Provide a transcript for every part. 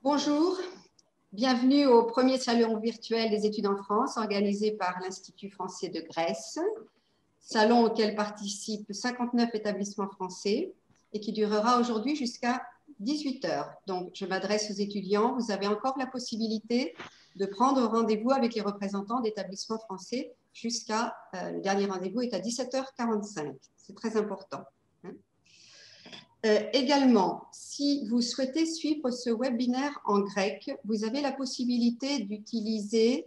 Bonjour, bienvenue au premier salon virtuel des études en France organisé par l'Institut français de Grèce, salon auquel participent 59 établissements français et qui durera aujourd'hui jusqu'à 18 h. Donc, je m'adresse aux étudiants. Vous avez encore la possibilité de prendre rendez-vous avec les représentants d'établissements français jusqu'à, le dernier rendez-vous est à 17 h 45. C'est très important. Également, si vous souhaitez suivre ce webinaire en grec, vous avez la possibilité d'utiliser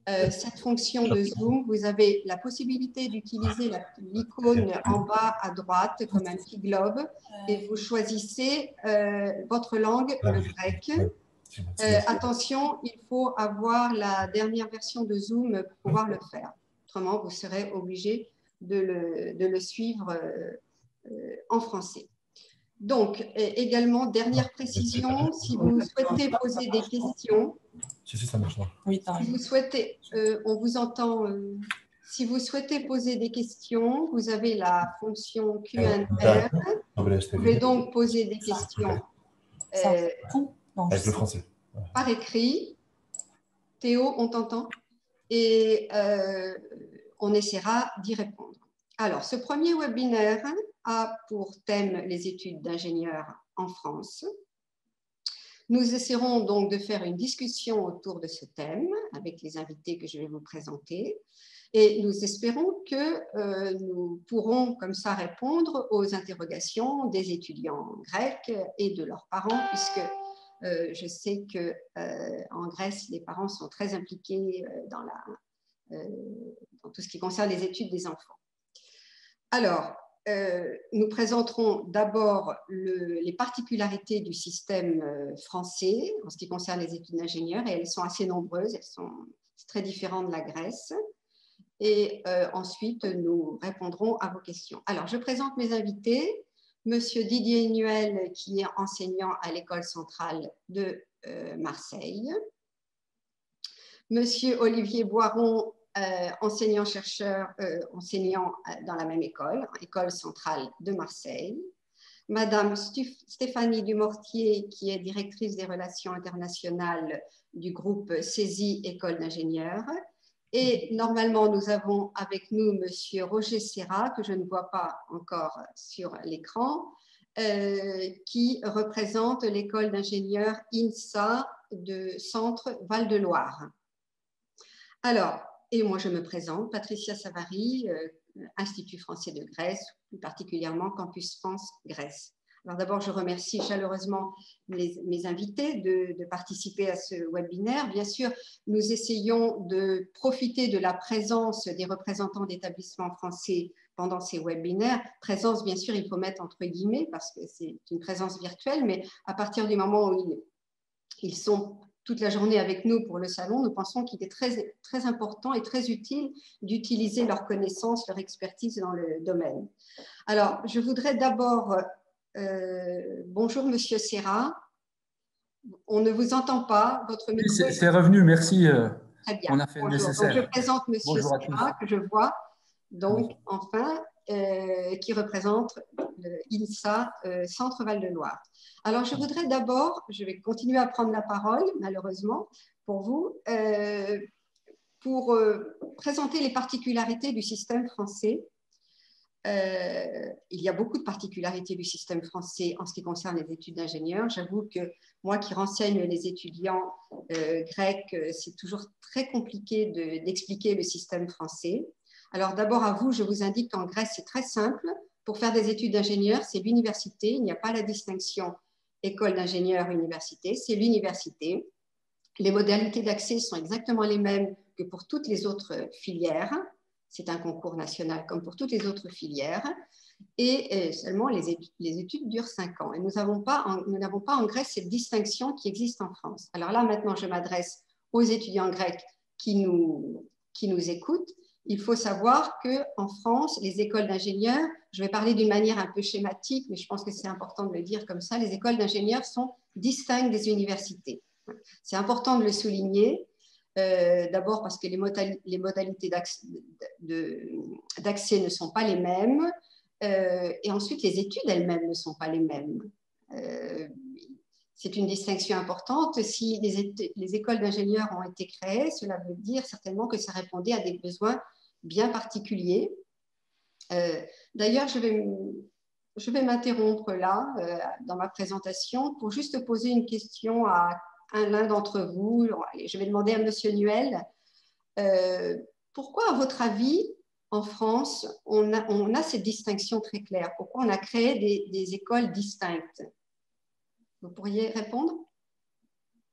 cette fonction de Zoom. Vous avez la possibilité d'utiliser l'icône en bas à droite comme un petit globe et vous choisissez votre langue, le grec. Attention, il faut avoir la dernière version de Zoom pour pouvoir le faire. Autrement, vous serez obligé de le suivre en français. Donc, également, dernière précision, si vous souhaitez poser des questions, si ça marche. Oui, si vous souhaitez, on vous entend, si vous souhaitez poser des questions, vous avez la fonction Q&A. Vous pouvez donc poser des questions avec le français. Par écrit. Théo, on t'entend? Et on essaiera d'y répondre. Alors, ce premier webinaire a pour thème les études d'ingénieurs en France. Nous essaierons donc de faire une discussion autour de ce thème avec les invités que je vais vous présenter. Et nous espérons que nous pourrons comme ça répondre aux interrogations des étudiants grecs et de leurs parents, puisque je sais qu'en Grèce, les parents sont très impliqués dans tout ce qui concerne les études des enfants. Alors, nous présenterons d'abord les particularités du système français en ce qui concerne les études d'ingénieurs, et elles sont assez nombreuses, elles sont très différentes de la Grèce. Et ensuite, nous répondrons à vos questions. Alors, je présente mes invités. Monsieur Didier Nuel, qui est enseignant à l'École centrale de Marseille. Monsieur Olivier Boiron, enseignant-chercheur, enseignant dans la même école, École centrale de Marseille. Madame Stéphanie Dumortier, qui est directrice des relations internationales du groupe CESI, École d'ingénieurs. Et normalement, nous avons avec nous monsieur Roger Serra, que je ne vois pas encore sur l'écran, qui représente l'école d'ingénieurs INSA de Centre Val-de-Loire. Alors, et moi je me présente, Patricia Savary, Institut français de Grèce, plus particulièrement Campus France Grèce. Alors d'abord, je remercie chaleureusement mes invités de participer à ce webinaire. Bien sûr, nous essayons de profiter de la présence des représentants d'établissements français pendant ces webinaires. Présence, bien sûr, il faut mettre entre guillemets parce que c'est une présence virtuelle, mais à partir du moment où ils sont toute la journée avec nous pour le salon, nous pensons qu'il est très, très important et très utile d'utiliser leurs connaissances, leur expertise dans le domaine. Alors, je voudrais d'abord... bonjour, monsieur Serra. On ne vous entend pas. Votre micro... C'est revenu, merci. Très bien. On a fait le nécessaire. Donc, je présente monsieur Serra, que je vois, donc, enfin, qui représente l'INSA Centre Val-de-Loire. Alors, je voudrais d'abord, je vais continuer à prendre la parole, malheureusement, pour vous, pour présenter les particularités du système français. Il y a beaucoup de particularités du système français en ce qui concerne les études d'ingénieurs. J'avoue que moi qui renseigne les étudiants grecs, c'est toujours très compliqué d'expliquer le système français. Alors d'abord à vous, je vous indique qu'en Grèce, c'est très simple. Pour faire des études d'ingénieurs, c'est l'université. Il n'y a pas la distinction école d'ingénieurs, université, c'est l'université. Les modalités d'accès sont exactement les mêmes que pour toutes les autres filières. C'est un concours national comme pour toutes les autres filières. Et seulement les études durent 5 ans. Et nous n'avons pas en Grèce cette distinction qui existe en France. Alors là, maintenant, je m'adresse aux étudiants grecs qui nous écoutent. Il faut savoir qu'en France, les écoles d'ingénieurs, je vais parler d'une manière un peu schématique, mais je pense que c'est important de le dire comme ça, les écoles d'ingénieurs sont distinctes des universités. C'est important de le souligner. D'abord parce que les modalités d'accès ne sont pas les mêmes, et ensuite les études elles-mêmes ne sont pas les mêmes. C'est une distinction importante. Si les écoles d'ingénieurs ont été créées, cela veut dire certainement que ça répondait à des besoins bien particuliers. D'ailleurs, je vais m'interrompre là dans ma présentation pour juste poser une question à l'un d'entre vous. Allez, je vais demander à Monsieur Nuel, pourquoi, à votre avis, en France, on a cette distinction très claire? Pourquoi on a créé des écoles distinctes? Vous pourriez répondre?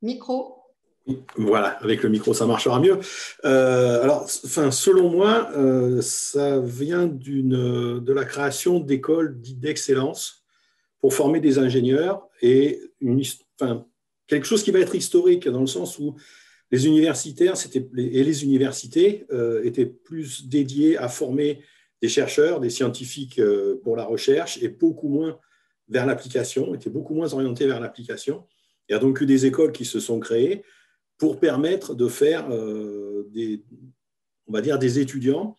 Micro. Voilà, avec le micro, ça marchera mieux. Alors, selon moi, ça vient de la création d'écoles dites d'excellence pour former des ingénieurs et quelque chose qui va être historique dans le sens où les universitaires et les universités étaient plus dédiés à former des chercheurs, des scientifiques pour la recherche et beaucoup moins vers l'application, étaient beaucoup moins orientés vers l'application. Il y a donc eu des écoles qui se sont créées pour permettre de faire on va dire des étudiants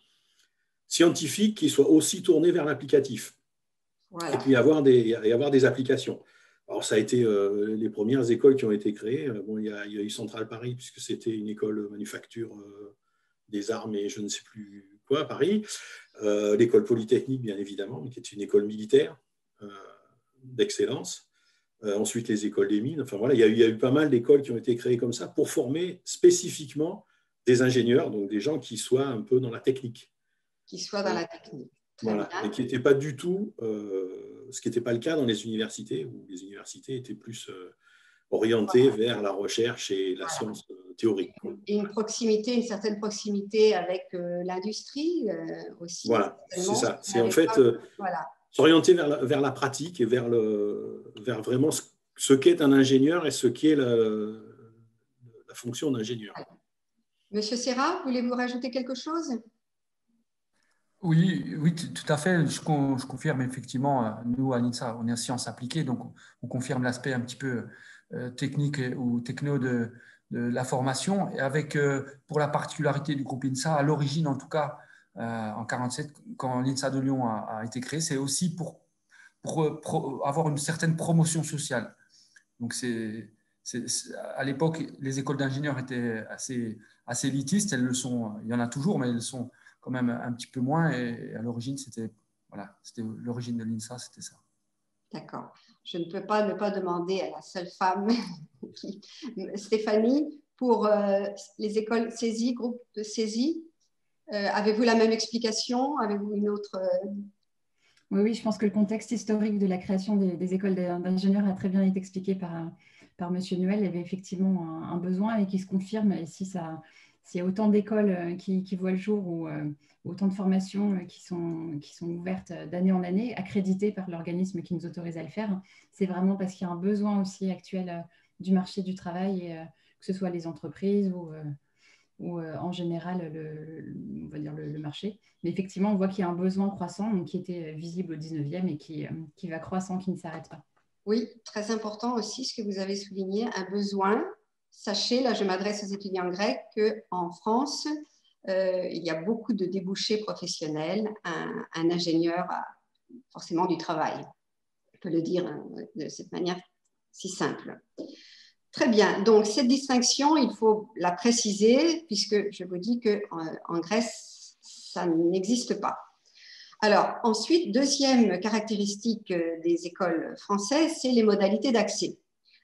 scientifiques qui soient aussi tournés vers l'applicatif. Voilà. Et puis avoir des applications. Alors, ça a été les premières écoles qui ont été créées. Bon, il y a eu Centrale Paris, puisque c'était une école manufacture des armes et je ne sais plus quoi à Paris. L'école Polytechnique, bien évidemment, qui est une école militaire d'excellence. Ensuite, les écoles des mines. Enfin, voilà, il y a eu pas mal d'écoles qui ont été créées comme ça pour former spécifiquement des ingénieurs, donc des gens qui soient un peu dans la technique. Qui soient dans la technique. Voilà, et qui n'était pas du tout, ce qui n'était pas le cas dans les universités, où les universités étaient plus orientées vers la recherche et la science théorique. Et une certaine proximité avec l'industrie aussi. Voilà, c'est ça. C'est en fait s'orienter vers la pratique et vers vraiment ce qu'est un ingénieur et ce qu'est la fonction d'ingénieur. Monsieur Serra, voulez-vous rajouter quelque chose ? Oui, tout à fait. Je confirme effectivement, nous à l'INSA, on est en sciences appliquées, donc on confirme l'aspect un petit peu technique ou techno de la formation. Et avec, pour la particularité du groupe INSA, à l'origine en tout cas, en 1947, quand l'INSA de Lyon a été créé, c'est aussi pour avoir une certaine promotion sociale. Donc, à l'époque, les écoles d'ingénieurs étaient assez élitistes. Elles le sont, il y en a toujours, mais elles le sont quand même un petit peu moins. Et à l'origine, c'était l'origine de l'INSA, c'était ça. D'accord. Je ne peux pas ne pas demander à la seule femme, Stéphanie, pour les écoles CESI, groupe de CESI. Avez-vous la même explication? Avez-vous une autre Oui, je pense que le contexte historique de la création des écoles d'ingénieurs a très bien été expliqué par M. Nuel. Il y avait effectivement un besoin et qui se confirme. Et s'il y a autant d'écoles qui voient le jour ou autant de formations qui sont ouvertes d'année en année, accréditées par l'organisme qui nous autorise à le faire, c'est vraiment parce qu'il y a un besoin aussi actuel du marché du travail, et, que ce soit les entreprises ou en général on va dire le marché. Mais effectivement, on voit qu'il y a un besoin croissant, donc qui était visible au 19e et qui va croissant, qui ne s'arrête pas. Oui, très important aussi ce que vous avez souligné, un besoin. Sachez, là je m'adresse aux étudiants grecs, qu'en France, il y a beaucoup de débouchés professionnels. Un ingénieur a forcément du travail. On peut le dire de cette manière si simple. Très bien, donc cette distinction, il faut la préciser puisque je vous dis qu'en Grèce, ça n'existe pas. Alors ensuite, deuxième caractéristique des écoles françaises, c'est les modalités d'accès.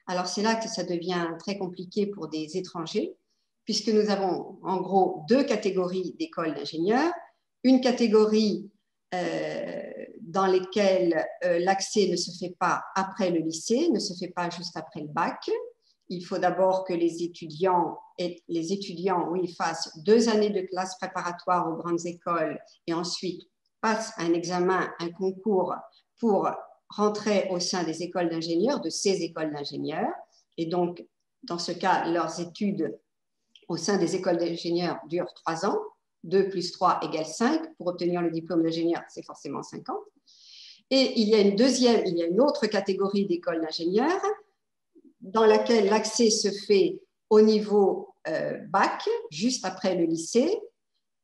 Alors c'est là que ça devient très compliqué pour des étrangers puisque nous avons en gros deux catégories d'écoles d'ingénieurs. Une catégorie dans lesquelles l'accès ne se fait pas après le lycée, ne se fait pas juste après le bac. Il faut d'abord que les étudiants fassent 2 années de classe préparatoire aux grandes écoles et ensuite passent un examen, un concours pour rentrer au sein des écoles d'ingénieurs, de ces écoles d'ingénieurs. Et donc, dans ce cas, leurs études au sein des écoles d'ingénieurs durent 3 ans. 2 plus 3 égale 5. Pour obtenir le diplôme d'ingénieur, c'est forcément 5 ans. Et il y a une autre catégorie d'écoles d'ingénieurs dans laquelle l'accès se fait au niveau bac, juste après le lycée.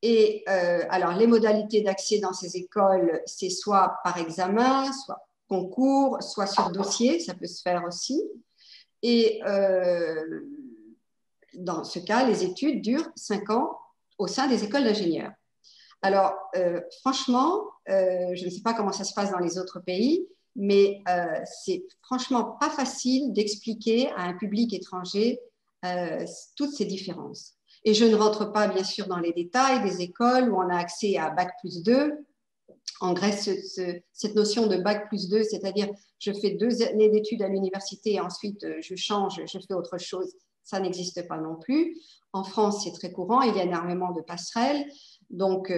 Et alors, les modalités d'accès dans ces écoles, c'est soit par examen, soit concours, soit sur dossier, ça peut se faire aussi. Et dans ce cas, les études durent 5 ans au sein des écoles d'ingénieurs. Alors, franchement, je ne sais pas comment ça se passe dans les autres pays, mais c'est franchement pas facile d'expliquer à un public étranger toutes ces différences. Et je ne rentre pas, bien sûr, dans les détails des écoles où on a accès à Bac+2. En Grèce, cette notion de Bac+2, c'est-à-dire je fais 2 années d'études à l'université et ensuite je change, je fais autre chose, ça n'existe pas non plus. En France, c'est très courant, il y a énormément de passerelles. Donc,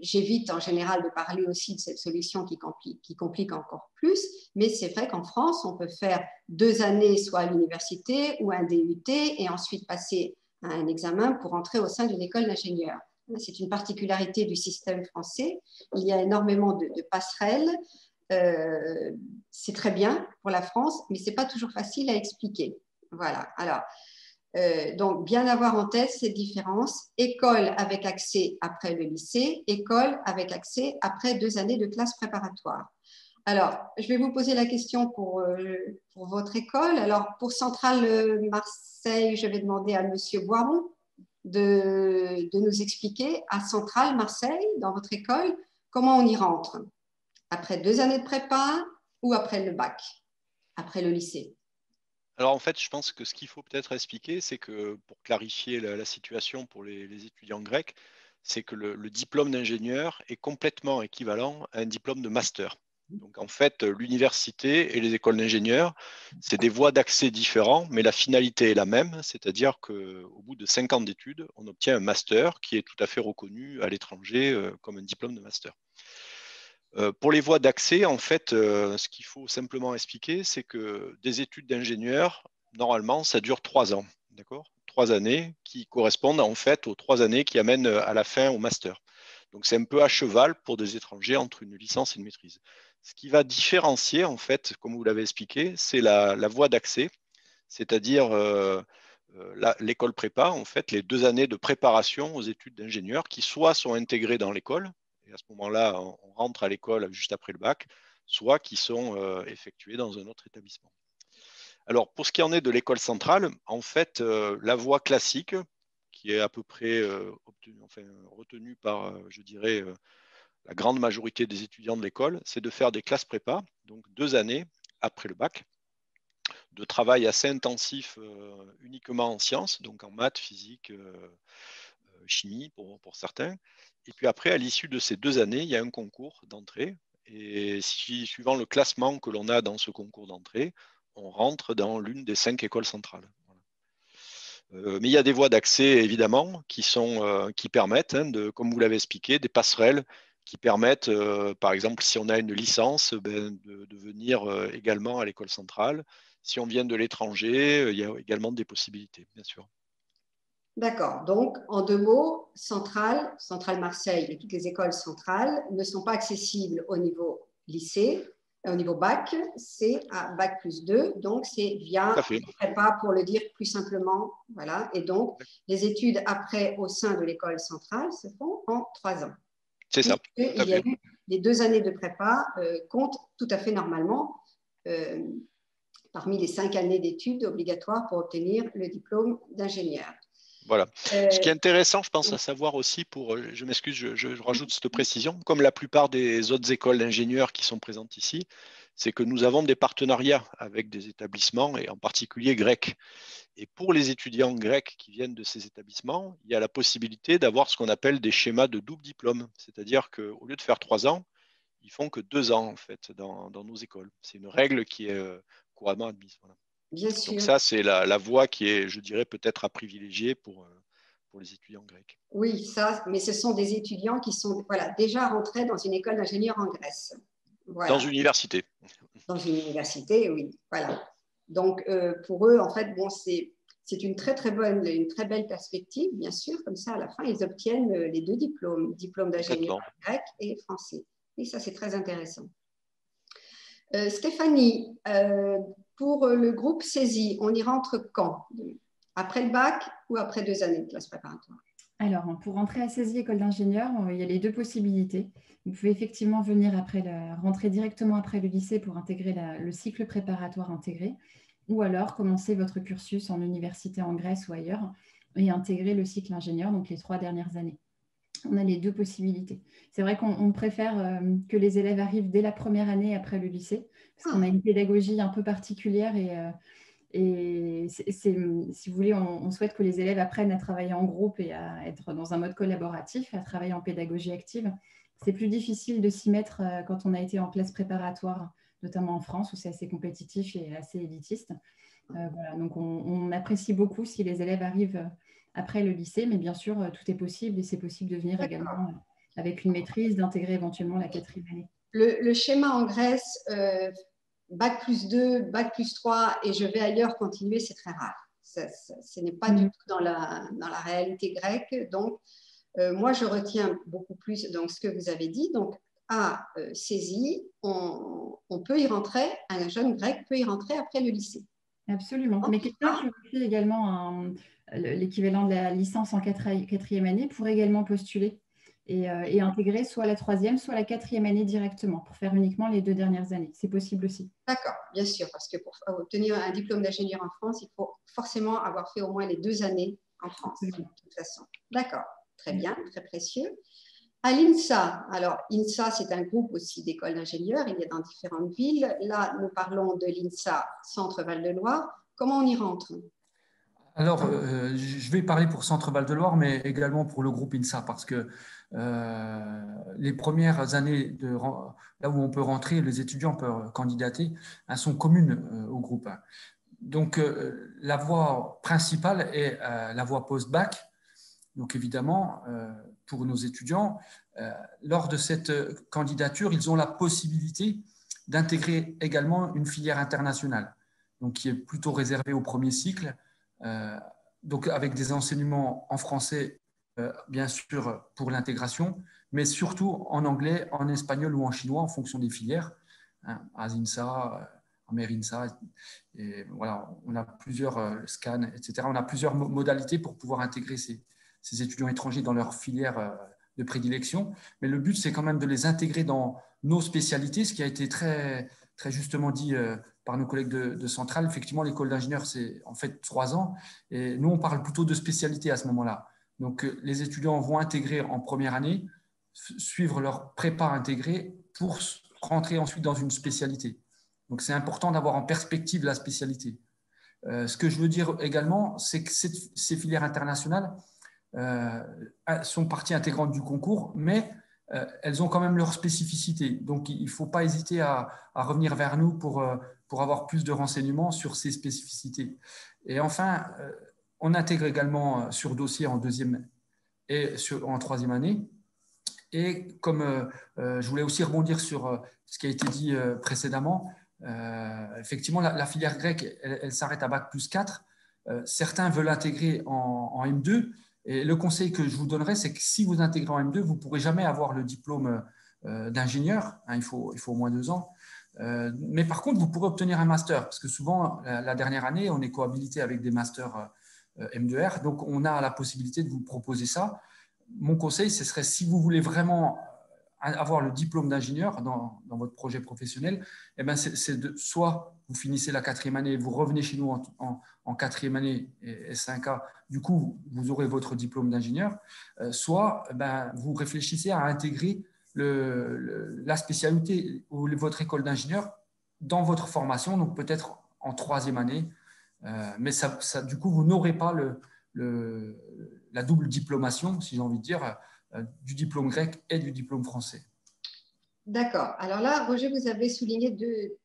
j'évite en général de parler aussi de cette solution qui complique encore plus. Mais c'est vrai qu'en France, on peut faire 2 années soit à l'université ou un DUT et ensuite passer à un examen pour entrer au sein d'une école d'ingénieur. C'est une particularité du système français. Il y a énormément de passerelles. C'est très bien pour la France, mais ce n'est pas toujours facile à expliquer. Voilà. Alors, donc, bien avoir en tête cette différence. École avec accès après le lycée, école avec accès après 2 années de classe préparatoire. Alors, je vais vous poser la question pour votre école. Alors, pour Centrale Marseille, je vais demander à Monsieur Boiron de nous expliquer à Centrale Marseille, dans votre école, comment on y rentre. Après 2 années de prépa ou après le bac, après le lycée? Alors en fait, je pense que ce qu'il faut peut-être expliquer, c'est que pour clarifier la situation pour les étudiants grecs, c'est que le diplôme d'ingénieur est complètement équivalent à un diplôme de master. Donc en fait, l'université et les écoles d'ingénieurs, c'est des voies d'accès différents, mais la finalité est la même, c'est-à-dire qu'au bout de 5 ans d'études, on obtient un master qui est tout à fait reconnu à l'étranger comme un diplôme de master. Pour les voies d'accès, en fait, ce qu'il faut simplement expliquer, c'est que des études d'ingénieur, normalement, ça dure 3 ans, d'accord ? 3 années qui correspondent en fait aux 3 années qui amènent à la fin au master. Donc c'est un peu à cheval pour des étrangers entre une licence et une maîtrise. Ce qui va différencier, en fait, comme vous l'avez expliqué, c'est la voie d'accès, c'est-à-dire l'école prépa, en fait, les 2 années de préparation aux études d'ingénieur qui soit sont intégrées dans l'école, et à ce moment-là, on rentre à l'école juste après le bac, soit qui sont effectués dans un autre établissement. Alors, pour ce qui en est de l'école centrale, en fait, la voie classique, qui est à peu près retenue par, je dirais, la grande majorité des étudiants de l'école, c'est de faire des classes prépa, donc 2 années après le bac, de travail assez intensif uniquement en sciences, donc en maths, physique, chimie pour certains. Et puis après, à l'issue de ces 2 années, il y a un concours d'entrée. Et suivant le classement que l'on a dans ce concours d'entrée, on rentre dans l'une des 5 écoles centrales. Voilà. Mais il y a des voies d'accès, évidemment, qui permettent, comme vous l'avez expliqué, des passerelles qui permettent, par exemple, si on a une licence, de venir également à l'école centrale. Si on vient de l'étranger, il y a également des possibilités, bien sûr. D'accord. Donc, en 2 mots, Centrale Marseille et toutes les écoles centrales ne sont pas accessibles au niveau lycée, au niveau bac, c'est à Bac+2, donc c'est via prépa pour le dire plus simplement. Voilà. Et donc, les études après au sein de l'école centrale se font en 3 ans. C'est ça. Il y a eu les 2 années de prépa comptent tout à fait normalement parmi les 5 années d'études obligatoires pour obtenir le diplôme d'ingénieur. Voilà. Ce qui est intéressant, je pense, à savoir aussi, je m'excuse, je rajoute cette précision, comme la plupart des autres écoles d'ingénieurs qui sont présentes ici, c'est que nous avons des partenariats avec des établissements, et en particulier grecs. Et pour les étudiants grecs qui viennent de ces établissements, il y a la possibilité d'avoir ce qu'on appelle des schémas de double diplôme. C'est-à-dire qu'au lieu de faire 3 ans, ils font que 2 ans en fait, dans nos écoles. C'est une règle qui est couramment admise. Voilà. Bien sûr. Donc ça, c'est la voie qui est, je dirais, peut-être à privilégier pour les étudiants grecs. Oui, ça, mais ce sont des étudiants qui sont déjà rentrés dans une école d'ingénieur en Grèce. Voilà. Dans une université. Dans une université, oui. Voilà. Donc, pour eux, en fait, bon, c'est une très belle perspective, bien sûr. Comme ça, à la fin, ils obtiennent les 2 diplômes, diplôme d'ingénieur grec et français. Et ça, c'est très intéressant. Stéphanie, pour le groupe saisie, on y rentre quand? Après le bac ou après 2 années de classe préparatoire? Alors, pour rentrer à saisie école d'ingénieur, il y a les 2 possibilités. Vous pouvez effectivement venir rentrer directement après le lycée pour intégrer le cycle préparatoire intégré. ou alors commencer votre cursus en université en Grèce ou ailleurs et intégrer le cycle ingénieur, donc les 3 dernières années. On a les deux possibilités. C'est vrai qu'on préfère que les élèves arrivent dès la première année après le lycée, parce qu'on a une pédagogie un peu particulière et si vous voulez, on souhaite que les élèves apprennent à travailler en groupe et à être dans un mode collaboratif, à travailler en pédagogie active. C'est plus difficile de s'y mettre quand on a été en classe préparatoire, notamment en France, où c'est assez compétitif et assez élitiste. Voilà, donc on apprécie beaucoup si les élèves arrivent après le lycée, mais bien sûr, tout est possible et c'est possible de venir également avec une maîtrise, d'intégrer éventuellement la 4e année. Le schéma en Grèce, bac plus 2, bac plus 3 et je vais ailleurs continuer, c'est très rare. Ce n'est pas du tout dans la réalité grecque. Donc, moi, je retiens beaucoup plus donc, ce que vous avez dit. Donc, à Césie, on peut y rentrer, un jeune grec peut y rentrer après le lycée. Absolument. Mais quelqu'un qui fait également l'équivalent de la licence en 4e année pourrait également postuler et intégrer soit la 3e, soit la 4e année directement pour faire uniquement les 2 dernières années. C'est possible aussi. D'accord, bien sûr, parce que pour obtenir un diplôme d'ingénieur en France, il faut forcément avoir fait au moins les 2 années en France, de toute façon. D'accord, très bien, très précieux. À l'INSA, alors INSA, c'est un groupe aussi d'écoles d'ingénieurs, il y a dans différentes villes. Là, nous parlons de l'INSA Centre Val-de-Loire. Comment on y rentre? Alors, je vais parler pour Centre Val-de-Loire, mais également pour le groupe INSA, parce que les premières années, là où on peut rentrer, les étudiants peuvent candidater, sont communes au groupe. Donc, la voie principale est la voie post-bac. Donc, évidemment, pour nos étudiants, lors de cette candidature, ils ont la possibilité d'intégrer également une filière internationale, donc qui est plutôt réservée au premier cycle, donc avec des enseignements en français, bien sûr, pour l'intégration, mais surtout en anglais, en espagnol ou en chinois, en fonction des filières, à INSA, en MERINSA, et voilà, on a plusieurs scans, etc. On a plusieurs modalités pour pouvoir intégrer ces étudiants étrangers dans leur filière de prédilection. Mais le but, c'est quand même de les intégrer dans nos spécialités, ce qui a été très, très justement dit par nos collègues de Centrale. Effectivement, l'école d'ingénieur, c'est en fait 3 ans. Et nous, on parle plutôt de spécialité à ce moment-là. Donc, les étudiants vont intégrer en première année, suivre leur prépa intégrée pour rentrer ensuite dans une spécialité. Donc, c'est important d'avoir en perspective la spécialité. Ce que je veux dire également, c'est que ces filières internationales sont partie intégrante du concours, mais elles ont quand même leur spécificité. Donc, il ne faut pas hésiter à revenir vers nous pour avoir plus de renseignements sur ces spécificités. Et enfin, on intègre également sur dossier en 2e et en 3e année. Et comme je voulais aussi rebondir sur ce qui a été dit précédemment, effectivement, la filière grecque, elle s'arrête à bac plus 4. Certains veulent intégrer en M2. Et le conseil que je vous donnerais, c'est que si vous intégrez en M2, vous ne pourrez jamais avoir le diplôme d'ingénieur. Il faut au moins 2 ans. Mais par contre, vous pourrez obtenir un master, parce que souvent, la dernière année, on est cohabilité avec des masters M2R. Donc, on a la possibilité de vous proposer ça. Mon conseil, ce serait, si vous voulez vraiment avoir le diplôme d'ingénieur dans votre projet professionnel, eh ben c'est soit vous finissez la 4e année, vous revenez chez nous en 4e année et 5A, du coup, vous aurez votre diplôme d'ingénieur, soit vous réfléchissez à intégrer la spécialité ou votre école d'ingénieur dans votre formation, donc peut-être en 3e année, mais du coup, vous n'aurez pas la double diplomation, si j'ai envie de dire, du diplôme grec et du diplôme français. D'accord. Alors là, Roger, vous avez souligné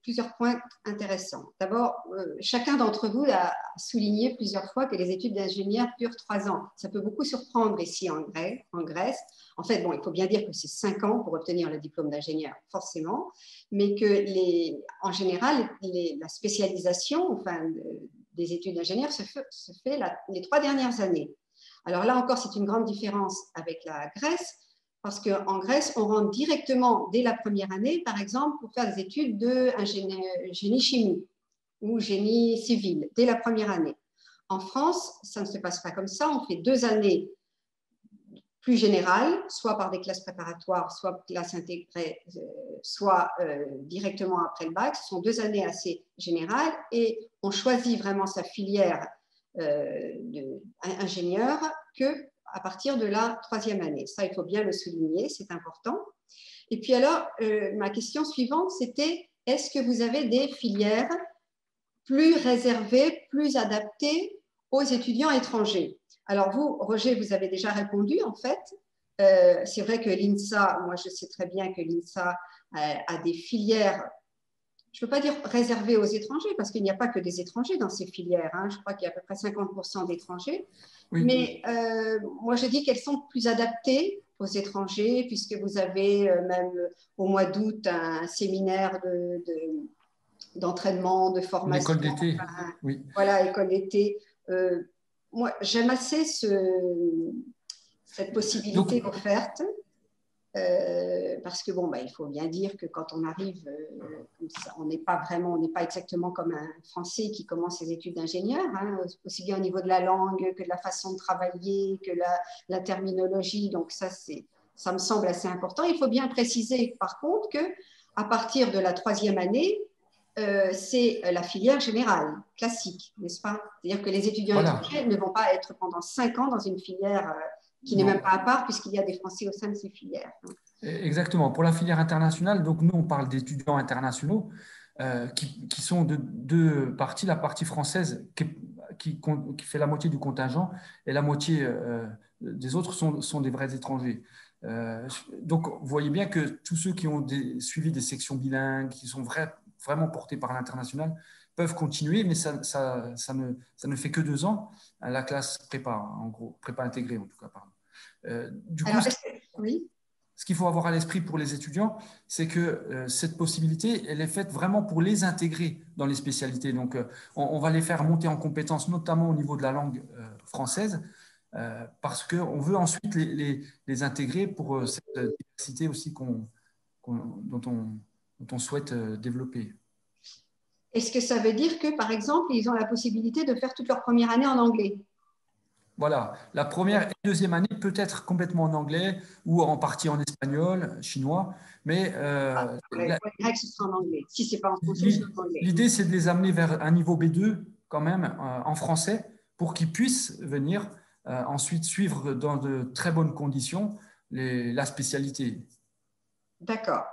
plusieurs points intéressants. D'abord, chacun d'entre vous a souligné plusieurs fois que les études d'ingénieur durent 3 ans. Ça peut beaucoup surprendre ici en Grèce. En fait, bon, il faut bien dire que c'est 5 ans pour obtenir le diplôme d'ingénieur, forcément, mais que en général, la spécialisation des études d'ingénieur se fait les 3 dernières années. Alors là encore, c'est une grande différence avec la Grèce, parce qu'en Grèce, on rentre directement dès la première année, par exemple, pour faire des études de génie chimie ou génie civil, dès la première année. En France, ça ne se passe pas comme ça. On fait 2 années plus générale, soit par des classes préparatoires, soit classes intégrées, soit directement après le bac. Ce sont 2 années assez générales et on choisit vraiment sa filière d'ingénieur qu'à partir de la 3e année. Ça, il faut bien le souligner, c'est important. Et puis alors, ma question suivante, c'était est-ce que vous avez des filières plus réservées, plus adaptées aux étudiants étrangers? Alors vous, Roger, vous avez déjà répondu en fait. C'est vrai que l'INSA, moi je sais très bien que l'INSA a des filières, je ne peux pas dire réservées aux étrangers, parce qu'il n'y a pas que des étrangers dans ces filières. Hein. Je crois qu'il y a à peu près 50% d'étrangers. Oui. Mais moi je dis qu'elles sont plus adaptées aux étrangers, puisque vous avez même au mois d'août un séminaire d'entraînement, de formation. L'école d'été, oui. Voilà, école d'été. Moi, j'aime assez cette possibilité offerte parce que bon, il faut bien dire que quand on arrive, on n'est pas exactement comme un Français qui commence ses études d'ingénieur, hein, aussi bien au niveau de la langue que de la façon de travailler, que la terminologie. Donc ça me semble assez important. Il faut bien préciser par contre que à partir de la 3e année, c'est la filière générale, classique, n'est-ce pas? C'est-à-dire que les étudiants étrangers ne vont pas être pendant 5 ans dans une filière qui n'est même pas à part, puisqu'il y a des Français au sein de ces filières. Exactement. Pour la filière internationale, donc nous, on parle d'étudiants internationaux qui sont de 2 parties. La partie française qui fait la moitié du contingent et la moitié des autres sont des vrais étrangers. Donc, vous voyez bien que tous ceux qui ont suivi des sections bilingues, qui sont vraiment portés par l'international, peuvent continuer, mais ça ne fait que 2 ans, la classe prépa, en gros, prépa intégrée en tout cas. Pardon. Du coup, oui. Ce qu'il faut avoir à l'esprit pour les étudiants, c'est que cette possibilité, elle est faite vraiment pour les intégrer dans les spécialités. Donc, on va les faire monter en compétences, notamment au niveau de la langue française, parce qu'on veut ensuite les intégrer pour cette diversité aussi dont on souhaite développer. Est-ce que ça veut dire que, par exemple, ils ont la possibilité de faire toute leur première année en anglais? Voilà, la première et 2e année peut être complètement en anglais ou en partie en espagnol, chinois, mais ce sera en anglais. Si c'est pas en français, c'est en anglais. L'idée, c'est de les amener vers un niveau B2 quand même en français pour qu'ils puissent venir ensuite suivre dans de très bonnes conditions la spécialité. D'accord.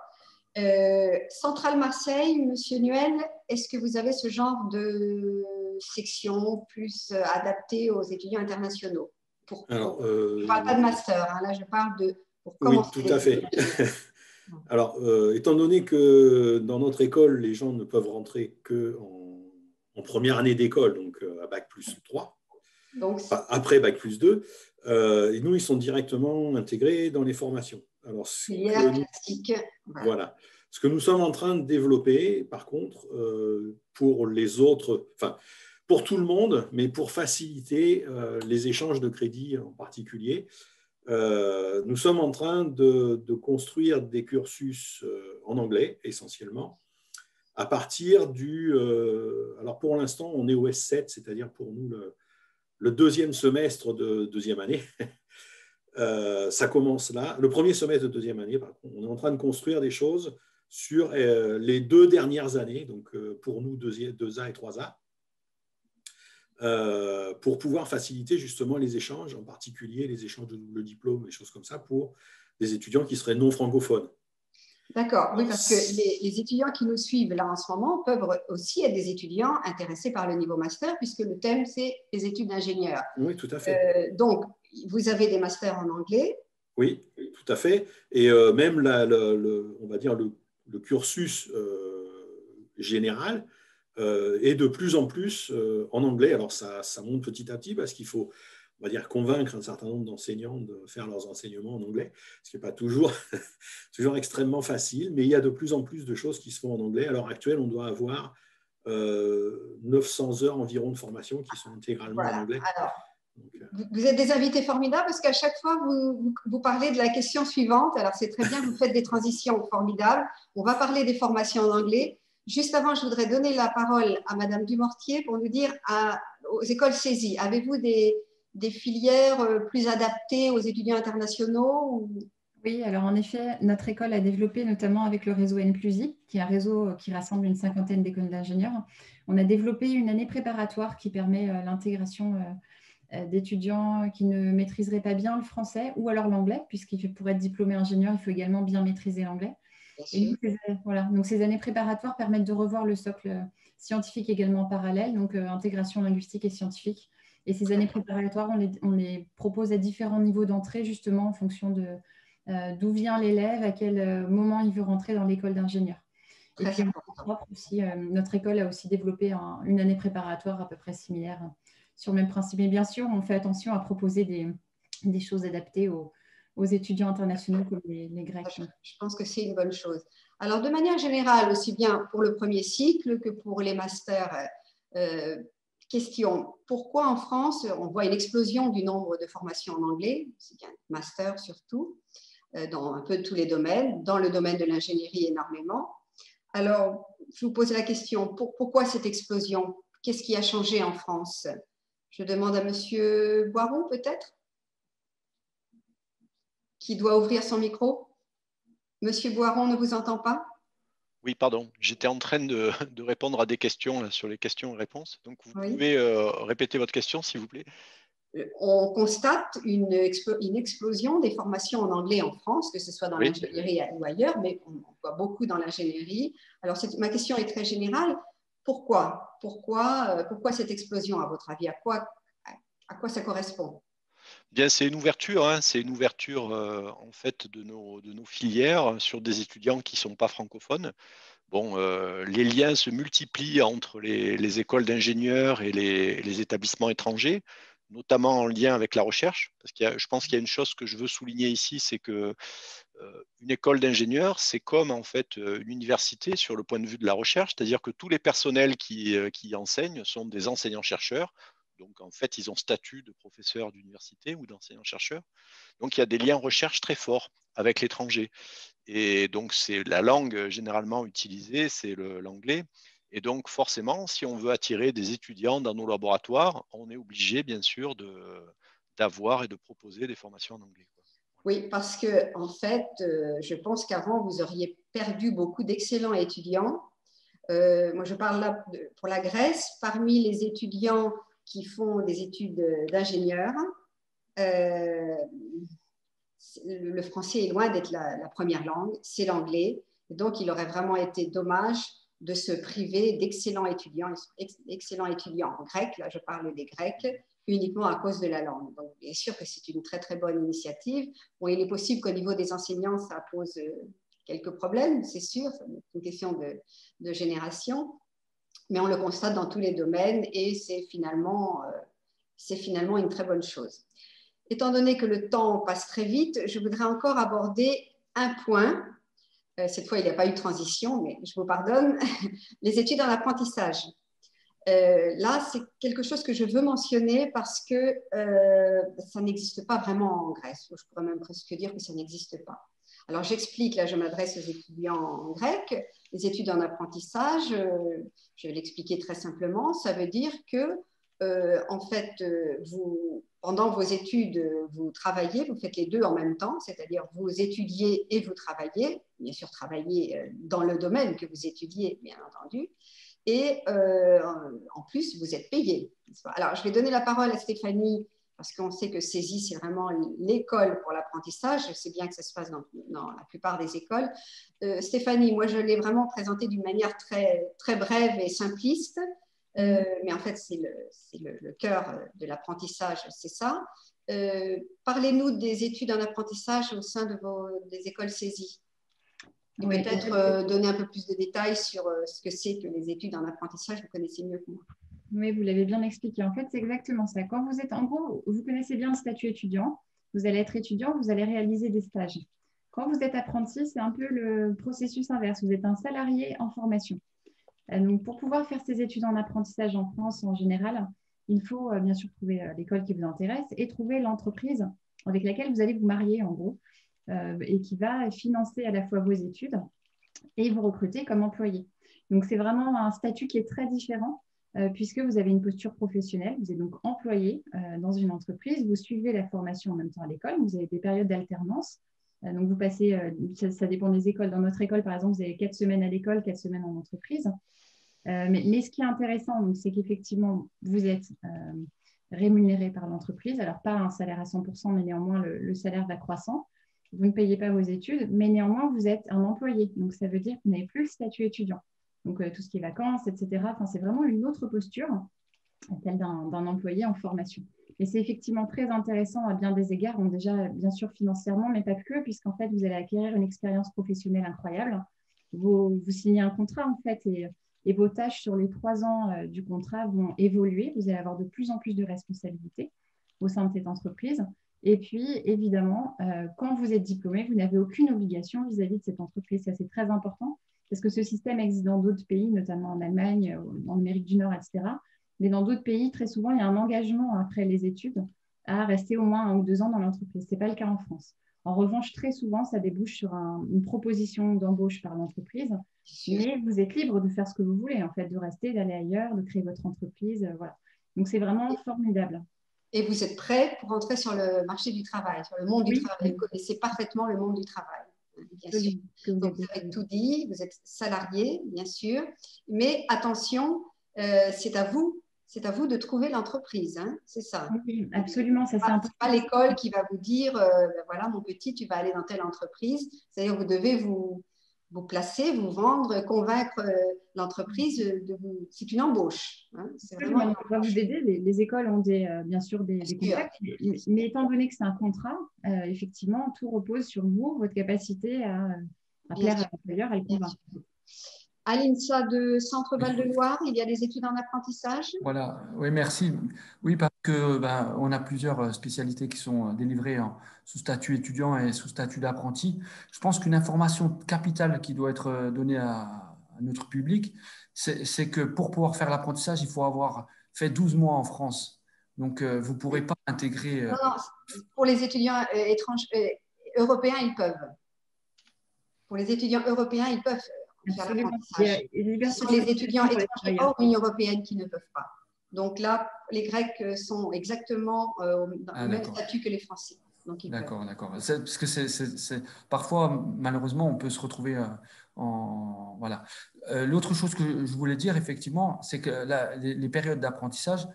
Centrale Marseille, Monsieur Nuel, est-ce que vous avez ce genre de section plus adaptée aux étudiants internationaux? Je ne parle pas de master, hein, là je parle de pour commencer. Oui, tout à fait. Alors, étant donné que dans notre école, les gens ne peuvent rentrer qu'en première année d'école, donc à Bac+3, donc, après Bac+2, et nous, ils sont directement intégrés dans les formations. Alors, classique. Voilà. Ce que nous sommes en train de développer, par contre, pour les autres, enfin, pour tout le monde, mais pour faciliter les échanges de crédits en particulier, nous sommes en train de construire des cursus en anglais, essentiellement, à partir alors pour l'instant, on est au S7, c'est-à-dire pour nous le 2e semestre de 2e année. Ça commence là. Le 1er semestre de 2e année, par contre, on est en train de construire des choses sur les 2 dernières années, donc pour nous 2A et 3A, pour pouvoir faciliter justement les échanges, en particulier les échanges de double diplôme, des choses comme ça, pour des étudiants qui seraient non francophones. D'accord, oui, parce que les étudiants qui nous suivent là en ce moment peuvent aussi être des étudiants intéressés par le niveau master, puisque le thème, c'est les études d'ingénieur. Oui, tout à fait. Donc, vous avez des masters en anglais? Oui, tout à fait. Et même, on va dire, le cursus général est de plus en plus en anglais. Alors, ça monte petit à petit parce qu'il faut, on va dire, convaincre un certain nombre d'enseignants de faire leurs enseignements en anglais, ce qui n'est pas toujours extrêmement facile, mais il y a de plus en plus de choses qui se font en anglais. À l'heure actuelle, on doit avoir 900 heures environ de formation qui sont intégralement en anglais. Alors, vous êtes des invités formidables parce qu'à chaque fois, vous parlez de la question suivante. Alors, c'est très bien, vous faites des transitions formidables. On va parler des formations en anglais. Juste avant, je voudrais donner la parole à Madame Dumortier pour nous dire aux écoles saisies, avez-vous des des filières plus adaptées aux étudiants internationaux ou... Oui, alors en effet, notre école a développé, notamment avec le réseau N+I, qui est un réseau qui rassemble une cinquantaine d'écoles d'ingénieurs, on a développé une année préparatoire qui permet l'intégration d'étudiants qui ne maîtriseraient pas bien le français ou alors l'anglais, pour être diplômé ingénieur, il faut également bien maîtriser l'anglais. Et nous, voilà, donc ces années préparatoires permettent de revoir le socle scientifique également en parallèle, donc intégration linguistique et scientifique. Et ces années préparatoires, on les propose à différents niveaux d'entrée, justement en fonction de d'où vient l'élève, à quel moment il veut rentrer dans l'école d'ingénieur. Et puis, aussi, notre école a aussi développé une année préparatoire à peu près similaire sur le même principe. Mais bien sûr, on fait attention à proposer des choses adaptées aux étudiants internationaux comme les Grecs. Je pense que c'est une bonne chose. Alors, de manière générale, aussi bien pour le premier cycle que pour les masters, question, pourquoi en France, on voit une explosion du nombre de formations en anglais, c'est bien master surtout, dans un peu tous les domaines, dans le domaine de l'ingénierie énormément. Alors, je vous pose la question, pourquoi cette explosion? Qu'est-ce qui a changé en France? Je demande à Monsieur Boiron, peut-être, qui doit ouvrir son micro. Monsieur Boiron ne vous entend pas? Oui, pardon. J'étais en train de répondre à des questions là, sur les questions et réponses. Donc, vous pouvez répéter votre question, s'il vous plaît. On constate une explosion des formations en anglais en France, que ce soit dans l'ingénierie ou ailleurs, mais on voit beaucoup dans l'ingénierie. Alors, ma question est très générale. Pourquoi cette explosion, à votre avis? À quoi ça correspond? Bien, c'est une ouverture, en fait de nos filières sur des étudiants qui ne sont pas francophones. Bon, les liens se multiplient entre les écoles d'ingénieurs et les établissements étrangers, notamment en lien avec la recherche. Parce je pense qu'il y a une chose que je veux souligner ici, c'est que une école d'ingénieurs, c'est comme en fait une université sur le point de vue de la recherche, c'est-à-dire que tous les personnels qui enseignent sont des enseignants-chercheurs. Donc en fait, ils ont statut de professeur d'université ou d'enseignant-chercheur. Donc il y a des liens recherche très forts avec l'étranger. Et donc c'est la langue généralement utilisée, c'est l'anglais. Et donc forcément, si on veut attirer des étudiants dans nos laboratoires, on est obligé bien sûr d'avoir et de proposer des formations en anglais. Oui, parce que en fait, je pense qu'avant, vous auriez perdu beaucoup d'excellents étudiants. Moi, je parle là pour la Grèce. Parmi les étudiants qui font des études d'ingénieur, le français est loin d'être la première langue, c'est l'anglais. Donc, il aurait vraiment été dommage de se priver d'excellents étudiants en grec. Là, je parle des Grecs, uniquement à cause de la langue. Donc, bien sûr que c'est une très, très bonne initiative. Bon, il est possible qu'au niveau des enseignants, ça pose quelques problèmes, c'est sûr. C'est une question de génération. Mais on le constate dans tous les domaines et c'est finalement une très bonne chose. Étant donné que le temps passe très vite, je voudrais encore aborder un point. Cette fois, il n'y a pas eu de transition, mais je vous pardonne. Les études en apprentissage. Là, c'est quelque chose que je veux mentionner parce que ça n'existe pas vraiment en Grèce. Je pourrais même presque dire que ça n'existe pas. Alors, j'explique, là, je m'adresse aux étudiants en grec. Les études en apprentissage, je vais l'expliquer très simplement, ça veut dire que, en fait, pendant vos études, vous travaillez, vous faites les deux en même temps, c'est-à-dire vous étudiez et vous travaillez, bien sûr, travaillez dans le domaine que vous étudiez, bien entendu, et en plus, vous êtes payé. Alors, je vais donner la parole à Stéphanie, parce qu'on sait que CESI, c'est vraiment l'école pour l'apprentissage. Je sais bien que ça se passe dans la plupart des écoles. Stéphanie, moi, je l'ai vraiment présenté d'une manière très, très brève et simpliste, mais en fait, c'est le cœur de l'apprentissage, c'est ça. Parlez-nous des études en apprentissage au sein des écoles CESI. Et oui, peut-être donner un peu plus de détails sur ce que c'est que les études en apprentissage, vous connaissez mieux que moi. Oui, vous l'avez bien expliqué. En fait, c'est exactement ça. Quand vous êtes, en gros, vous connaissez bien le statut étudiant. Vous allez être étudiant, vous allez réaliser des stages. Quand vous êtes apprenti, c'est un peu le processus inverse. Vous êtes un salarié en formation. Donc, pour pouvoir faire ces études en apprentissage en France en général, il faut bien sûr trouver l'école qui vous intéresse et trouver l'entreprise avec laquelle vous allez vous marier, en gros, et qui va financer à la fois vos études et vous recruter comme employé. Donc, c'est vraiment un statut qui est très différent puisque vous avez une posture professionnelle. Vous êtes donc employé dans une entreprise. Vous suivez la formation en même temps à l'école. Vous avez des périodes d'alternance. Donc, vous passez, ça dépend des écoles. Dans notre école, par exemple, vous avez 4 semaines à l'école, 4 semaines en entreprise. Mais ce qui est intéressant, c'est qu'effectivement, vous êtes rémunéré par l'entreprise. Alors, pas un salaire à 100%, mais néanmoins, le salaire va croissant. Vous ne payez pas vos études, mais néanmoins, vous êtes un employé. Donc, ça veut dire que vous n'avez plus le statut étudiant. Donc, tout ce qui est vacances, etc. Enfin, c'est vraiment une autre posture, celle d'un employé en formation. Et c'est effectivement très intéressant à bien des égards. Donc, déjà, bien sûr, financièrement, mais pas que, puisqu'en fait, vous allez acquérir une expérience professionnelle incroyable. Vous signez un contrat, en fait, et vos tâches sur les 3 ans du contrat vont évoluer. Vous allez avoir de plus en plus de responsabilités au sein de cette entreprise. Et puis, évidemment, quand vous êtes diplômé, vous n'avez aucune obligation vis-à-vis de cette entreprise. Ça, c'est très important parce que ce système existe dans d'autres pays, notamment en Allemagne, en Amérique du Nord, etc. Mais dans d'autres pays, très souvent, il y a un engagement après les études à rester au moins 1 ou 2 ans dans l'entreprise. Ce n'est pas le cas en France. En revanche, très souvent, ça débouche sur une proposition d'embauche par l'entreprise, mais vous êtes libre de faire ce que vous voulez, en fait, de rester, d'aller ailleurs, de créer votre entreprise. Voilà. Donc, c'est vraiment formidable. Et vous êtes prêt pour entrer sur le marché du travail, sur le monde du travail. Vous connaissez parfaitement le monde du travail, bien sûr. Donc, vous avez tout dit, vous êtes salarié, bien sûr. Mais attention, c'est à vous de trouver l'entreprise, hein, c'est ça. Oui, absolument, ça c'est important. C'est pas l'école qui va vous dire, ben voilà, mon petit, tu vas aller dans telle entreprise. C'est-à-dire que vous devez vous placer, vous vendre, convaincre l'entreprise de vous. C'est une embauche. Hein, vraiment on va vous aider. Les écoles ont bien sûr des contacts, mais étant donné que c'est un contrat, effectivement, tout repose sur vous, votre capacité à plaire à l'employeur, à le convaincre. À l'INSA de Centre-Val de Loire, il y a des études en apprentissage. Voilà, oui, merci. Oui, parce que on a plusieurs spécialités qui sont délivrées sous statut étudiant et sous statut d'apprenti. Je pense qu'une information capitale qui doit être donnée à notre public, c'est que pour pouvoir faire l'apprentissage, il faut avoir fait 12 mois en France. Donc, vous ne pourrez pas intégrer… Non, pour les étudiants européens, ils peuvent. Pour les étudiants européens, ils peuvent faire l'apprentissage. Ce sont les étudiants étrangers hors Union européenne qui ne peuvent pas. Donc là, les Grecs sont exactement dans le même statut que les Français. D'accord. Parce que parfois, malheureusement, on peut se retrouver en… Voilà. L'autre chose que je voulais dire, effectivement, c'est que les périodes d'apprentissage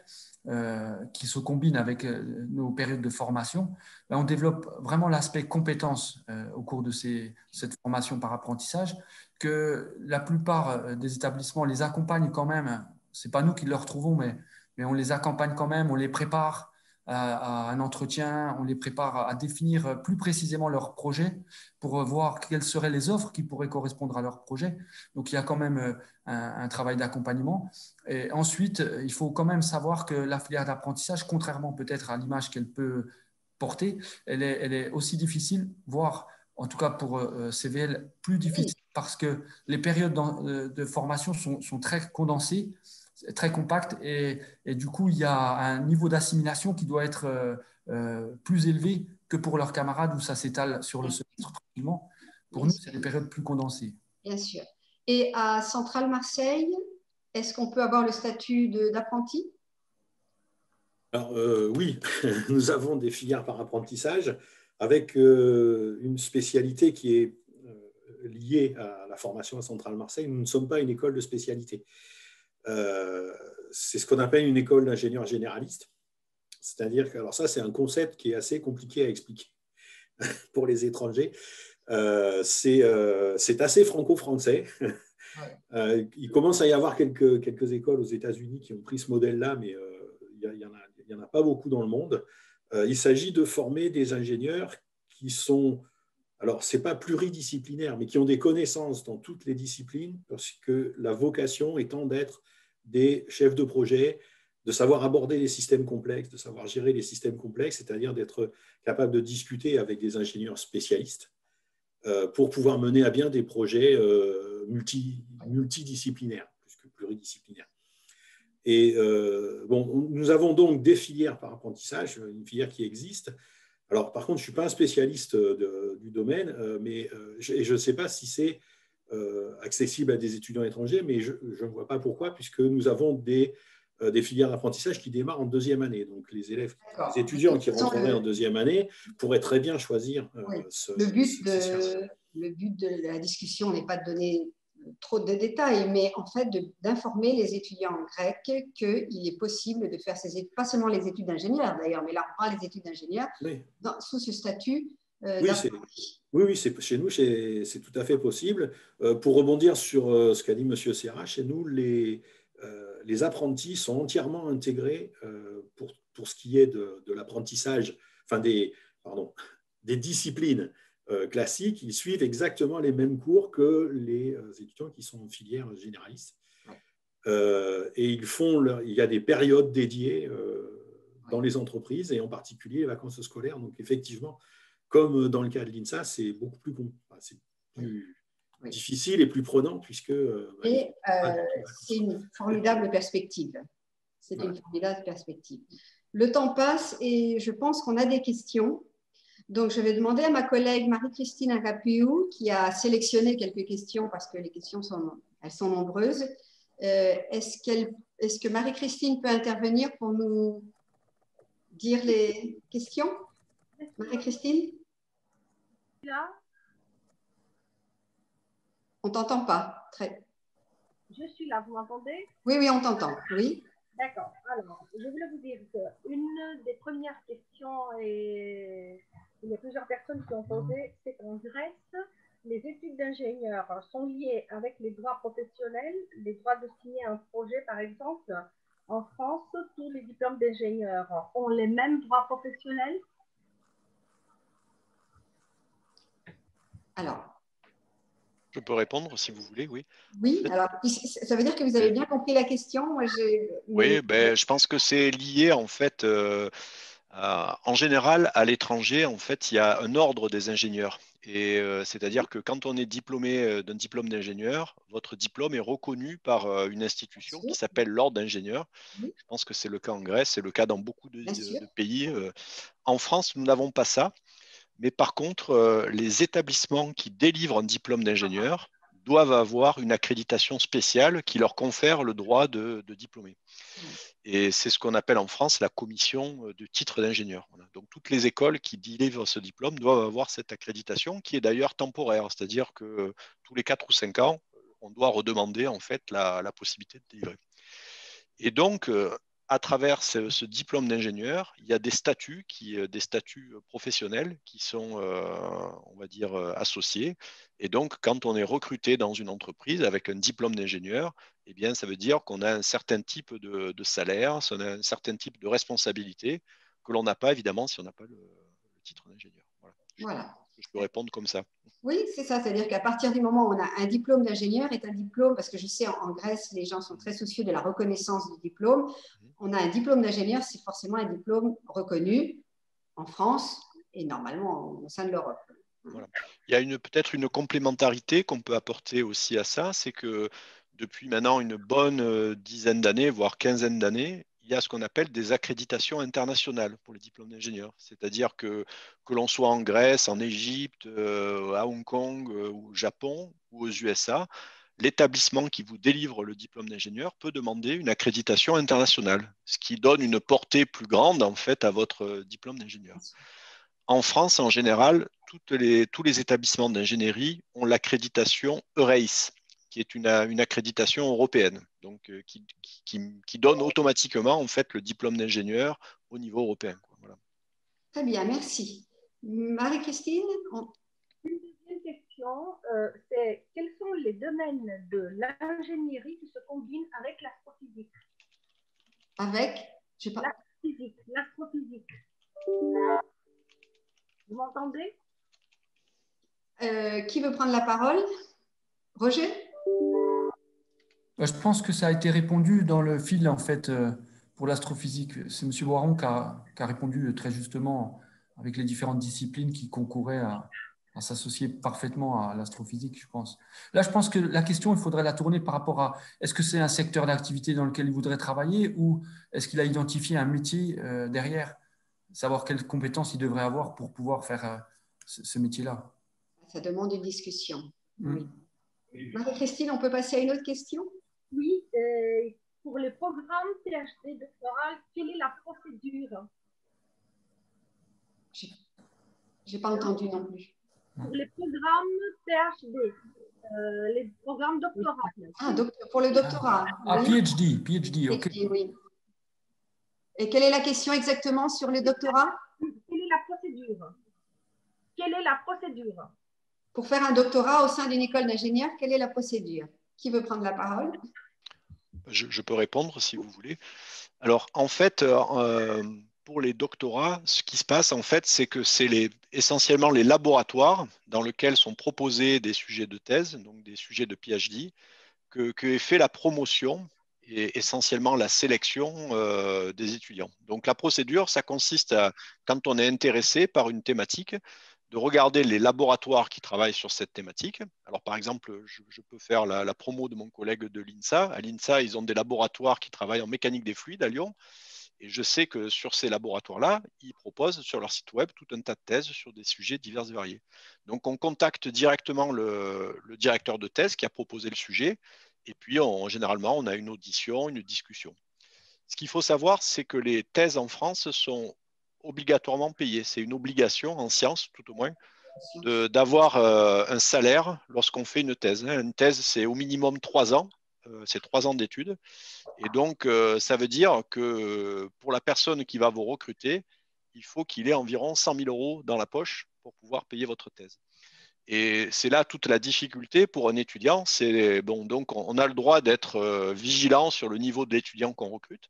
qui se combinent avec nos périodes de formation, on développe vraiment l'aspect compétences au cours de cette formation par apprentissage, que la plupart des établissements les accompagnent quand même. Ce n'est pas nous qui le retrouvons, mais on les accompagne quand même, on les prépare à un entretien, on les prépare à définir plus précisément leur projet pour voir quelles seraient les offres qui pourraient correspondre à leur projet. Donc, il y a quand même un travail d'accompagnement. Et ensuite, il faut quand même savoir que la filière d'apprentissage, contrairement peut-être à l'image qu'elle peut porter, elle est aussi difficile, voire en tout cas pour CVL, plus difficile parce que les périodes de formation sont très condensées, très compactes et du coup, il y a un niveau d'assimilation qui doit être plus élevé que pour leurs camarades où ça s'étale sur le semestre tranquillement. Pour nous, c'est des périodes plus condensées. Bien sûr. Et à Centrale Marseille, est-ce qu'on peut avoir le statut d'apprenti? Alors, oui, nous avons des filières par apprentissage avec une spécialité qui est liée à la formation à Centrale Marseille. Nous ne sommes pas une école de spécialité. C'est ce qu'on appelle une école d'ingénieurs généralistes. C'est-à-dire que, alors ça, c'est un concept qui est assez compliqué à expliquer pour les étrangers. C'est assez franco-français. Il commence à y avoir quelques écoles aux États-Unis qui ont pris ce modèle-là, mais il n'y en a pas beaucoup dans le monde. Il s'agit de former des ingénieurs qui sont, alors ce n'est pas pluridisciplinaire, mais qui ont des connaissances dans toutes les disciplines, parce que la vocation étant d'être des chefs de projet, de savoir aborder les systèmes complexes, de savoir gérer les systèmes complexes, c'est-à-dire d'être capable de discuter avec des ingénieurs spécialistes pour pouvoir mener à bien des projets multidisciplinaires, plus que pluridisciplinaires. Et nous avons donc des filières par apprentissage, une filière qui existe. Alors, par contre, je ne suis pas un spécialiste du domaine, mais je ne sais pas si c'est accessible à des étudiants étrangers, mais je ne vois pas pourquoi, puisque nous avons des filières d'apprentissage qui démarrent en deuxième année. Donc, les étudiants qui rentreraient en deuxième année pourraient très bien choisir le but de la discussion n'est pas de donner trop de détails, mais en fait d'informer les étudiants grecs qu'il est possible de faire ces études, pas seulement les études d'ingénieur d'ailleurs, mais là on parle des études d'ingénieur sous ce statut. Oui, chez nous, c'est tout à fait possible. Pour rebondir sur ce qu'a dit M. Serra, chez nous, les apprentis sont entièrement intégrés pour ce qui est de l'apprentissage, enfin des disciplines classiques. Ils suivent exactement les mêmes cours que les étudiants qui sont en filière généraliste. Et il y a des périodes dédiées dans les entreprises et en particulier les vacances scolaires. Donc effectivement, comme dans le cas de l'INSA, c'est beaucoup plus difficile et plus prenant puisque… c'est une formidable perspective. C'est une formidable perspective. Le temps passe et je pense qu'on a des questions. Donc, je vais demander à ma collègue Marie-Christine Agapiou, qui a sélectionné quelques questions parce que les questions elles sont nombreuses. Est-ce que Marie-Christine peut intervenir pour nous dire les questions? Marie-Christine? On ne t'entend pas. Je suis là, vous m'entendez? Oui, on t'entend. Oui. D'accord. Alors, je voulais vous dire qu'une des premières questions, et il y a plusieurs personnes qui ont posé, c'est qu'en Grèce, les études d'ingénieur sont liées avec les droits professionnels, les droits de signer un projet, par exemple. En France, tous les diplômes d'ingénieurs ont les mêmes droits professionnels? Alors, je peux répondre si vous voulez, oui. Oui, alors ça veut dire que vous avez bien compris la question. Oui, je pense que c'est lié en fait, en général à l'étranger, en fait, il y a un ordre des ingénieurs. Et c'est-à-dire que quand on est diplômé d'un diplôme d'ingénieur, votre diplôme est reconnu par une institution qui s'appelle l'ordre d'ingénieur. Je pense que c'est le cas en Grèce, c'est le cas dans beaucoup de pays. En France, nous n'avons pas ça. Mais par contre, les établissements qui délivrent un diplôme d'ingénieur doivent avoir une accréditation spéciale qui leur confère le droit de diplômer. Et c'est ce qu'on appelle en France la commission de titre d'ingénieur. Voilà. Donc toutes les écoles qui délivrent ce diplôme doivent avoir cette accréditation qui est d'ailleurs temporaire, c'est-à-dire que tous les 4 ou 5 ans, on doit redemander en fait la possibilité de délivrer. Et donc, à travers ce diplôme d'ingénieur, il y a des statuts professionnels qui sont, on va dire, associés. Et donc, quand on est recruté dans une entreprise avec un diplôme d'ingénieur, eh bien, ça veut dire qu'on a un certain type de salaire, on a un certain type de responsabilité que l'on n'a pas, évidemment, si on n'a pas le titre d'ingénieur. Voilà. Je peux répondre comme ça. Oui, c'est ça. C'est-à-dire qu'à partir du moment où on a un diplôme d'ingénieur, est un diplôme, parce que je sais en Grèce, les gens sont très soucieux de la reconnaissance du diplôme. On a un diplôme d'ingénieur, c'est forcément un diplôme reconnu en France et normalement au sein de l'Europe. Voilà. Il y a peut-être une complémentarité qu'on peut apporter aussi à ça, c'est que depuis maintenant une bonne dizaine d'années, voire quinzaine d'années, il y a ce qu'on appelle des accréditations internationales pour les diplômes d'ingénieur. C'est-à-dire que l'on soit en Grèce, en Égypte, à Hong Kong ou au Japon ou aux USA, l'établissement qui vous délivre le diplôme d'ingénieur peut demander une accréditation internationale, ce qui donne une portée plus grande en fait à votre diplôme d'ingénieur. En France, en général, tous les établissements d'ingénierie ont l'accréditation EUREIS, qui est une accréditation européenne, donc qui donne automatiquement en fait le diplôme d'ingénieur au niveau européen. Voilà. Très bien, merci. Marie-Christine? Une deuxième question, c'est quels sont les domaines de l'ingénierie qui se combinent avec l'astrophysique? Avec? Je sais pas. L'astrophysique. Vous m'entendez? Qui veut prendre la parole? Roger? Je pense que ça a été répondu dans le fil, en fait, pour l'astrophysique. C'est M. Boiron qui a répondu très justement avec les différentes disciplines qui concouraient à s'associer parfaitement à l'astrophysique, je pense. Là, je pense que la question, il faudrait la tourner par rapport à est-ce que c'est un secteur d'activité dans lequel il voudrait travailler ou est-ce qu'il a identifié un métier derrière, savoir quelles compétences il devrait avoir pour pouvoir faire ce métier-là. Ça demande une discussion. Oui. Marie-Christine, on peut passer à une autre question? Oui, pour le programme PhD doctoral, quelle est la procédure? J'ai pas entendu non plus. Pour les programmes PhD, les programmes doctoraux. Ah, pour le doctorat. Ah, Oui. PhD, ok. Oui. Et quelle est la question exactement sur le doctorat? Quelle est la procédure? Quelle est la procédure? Pour faire un doctorat au sein d'une école d'ingénieurs, quelle est la procédure? Qui veut prendre la parole? Je peux répondre si vous voulez. Alors, en fait, pour les doctorats, ce qui se passe, en fait, c'est que c'est essentiellement les laboratoires dans lesquels sont proposés des sujets de thèse, donc des sujets de PhD, que est fait la promotion et essentiellement la sélection des étudiants. Donc, la procédure, ça consiste à, quand on est intéressé par une thématique, de regarder les laboratoires qui travaillent sur cette thématique. Alors, par exemple, je peux faire la promo de mon collègue de l'INSA. À l'INSA, ils ont des laboratoires qui travaillent en mécanique des fluides à Lyon. Et je sais que sur ces laboratoires-là, ils proposent sur leur site web tout un tas de thèses sur des sujets divers et variés. Donc, on contacte directement le directeur de thèse qui a proposé le sujet. Et puis, généralement, on a une audition, une discussion. Ce qu'il faut savoir, c'est que les thèses en France sont obligatoirement payées. C'est une obligation en sciences, tout au moins, d'avoir un salaire lorsqu'on fait une thèse. Une thèse, c'est au minimum 3 ans. C'est 3 ans d'études. Et donc, ça veut dire que pour la personne qui va vous recruter, il faut qu'il ait environ 100 000 euros dans la poche pour pouvoir payer votre thèse. Et c'est là toute la difficulté pour un étudiant. C'est bon, donc on a le droit d'être vigilant sur le niveau de l'étudiant qu'on recrute.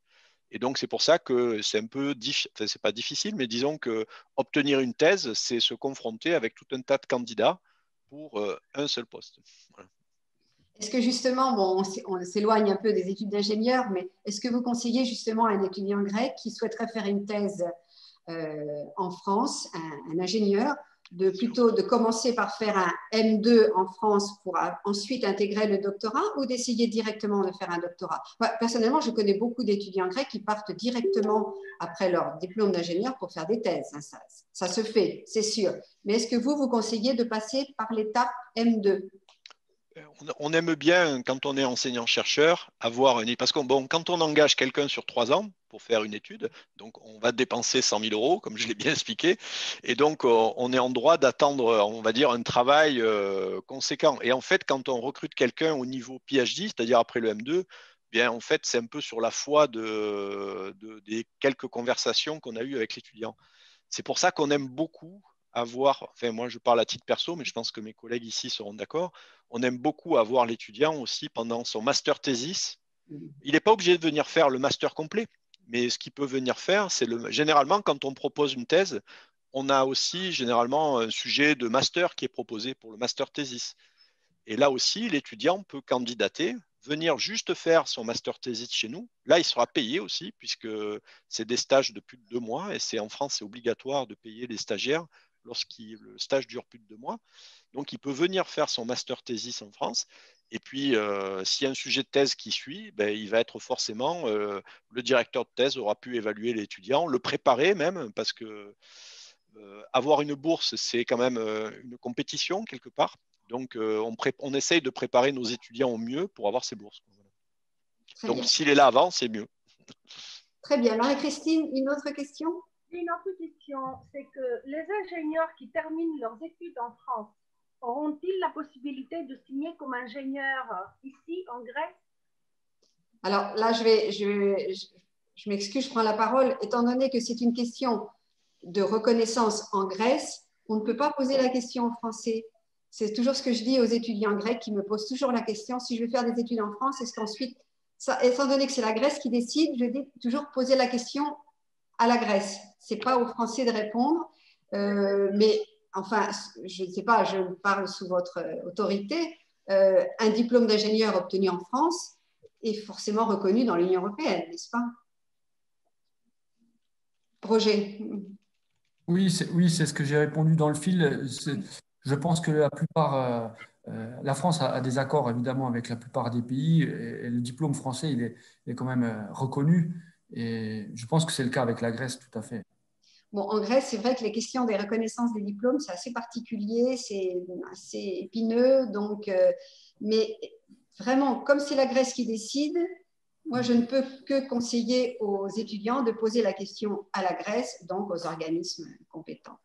Et donc c'est pour ça que c'est un peu enfin, c'est pas difficile, mais disons que obtenir une thèse, c'est se confronter avec tout un tas de candidats pour un seul poste. Voilà. Est-ce que justement, bon, on s'éloigne un peu des études d'ingénieur, mais est-ce que vous conseillez justement à un étudiant grec qui souhaiterait faire une thèse en France, un ingénieur, plutôt de commencer par faire un M2 en France pour ensuite intégrer le doctorat ou d'essayer directement de faire un doctorat? Moi, personnellement, je connais beaucoup d'étudiants grecs qui partent directement après leur diplôme d'ingénieur pour faire des thèses. Ça se fait, c'est sûr. Mais est-ce que vous conseillez de passer par l'étape M2? On aime bien, quand on est enseignant-chercheur, avoir parce que bon, quand on engage quelqu'un sur 3 ans pour faire une étude, donc on va dépenser 100 000 euros, comme je l'ai bien expliqué, et donc on est en droit d'attendre, on va dire, un travail conséquent. Et en fait, quand on recrute quelqu'un au niveau PhD, c'est-à-dire après le M2, bien en fait, c'est un peu sur la foi des quelques conversations qu'on a eues avec l'étudiant. C'est pour ça qu'on aime beaucoup avoir, enfin moi je parle à titre perso, mais je pense que mes collègues ici seront d'accord, on aime beaucoup avoir l'étudiant aussi pendant son master thesis. Il n'est pas obligé de venir faire le master complet, mais ce qu'il peut venir faire, c'est généralement quand on propose une thèse, on a aussi généralement un sujet de master qui est proposé pour le master thesis. Et là aussi, l'étudiant peut candidater, venir juste faire son master thesis chez nous. Là, il sera payé aussi, puisque c'est des stages de plus de 2 mois, et c'est en France, c'est obligatoire de payer les stagiaires lorsque le stage dure plus de 2 mois. Donc, il peut venir faire son master thesis en France. Et puis, s'il y a un sujet de thèse qui suit, ben, il va être forcément, le directeur de thèse aura pu évaluer l'étudiant, le préparer même, parce que avoir une bourse, c'est quand même une compétition quelque part. Donc, on essaye de préparer nos étudiants au mieux pour avoir ces bourses. Donc, s'il est là avant, c'est mieux. Très bien. Marie-Christine, une autre question? Une autre question, c'est que les ingénieurs qui terminent leurs études en France, auront-ils la possibilité de signer comme ingénieur ici, en Grèce? Alors là, je m'excuse, je prends la parole. Étant donné que c'est une question de reconnaissance en Grèce, on ne peut pas poser la question en français. C'est toujours ce que je dis aux étudiants grecs qui me posent toujours la question, si je vais faire des études en France, est-ce qu'ensuite, étant donné que c'est la Grèce qui décide, je dis toujours poser la question à la Grèce. Ce n'est pas aux Français de répondre, mais enfin, je ne sais pas, je parle sous votre autorité, un diplôme d'ingénieur obtenu en France est forcément reconnu dans l'Union européenne, n'est-ce pas? Roger. Oui, c'est ce que j'ai répondu dans le fil. Je pense que la plupart, la France a des accords évidemment avec la plupart des pays et le diplôme français, il est quand même reconnu. Et je pense que c'est le cas avec la Grèce, tout à fait. Bon, en Grèce, c'est vrai que les questions des reconnaissances des diplômes, c'est assez particulier, c'est assez épineux. Donc, mais vraiment, comme c'est la Grèce qui décide, moi, je ne peux que conseiller aux étudiants de poser la question à la Grèce, donc aux organismes compétents.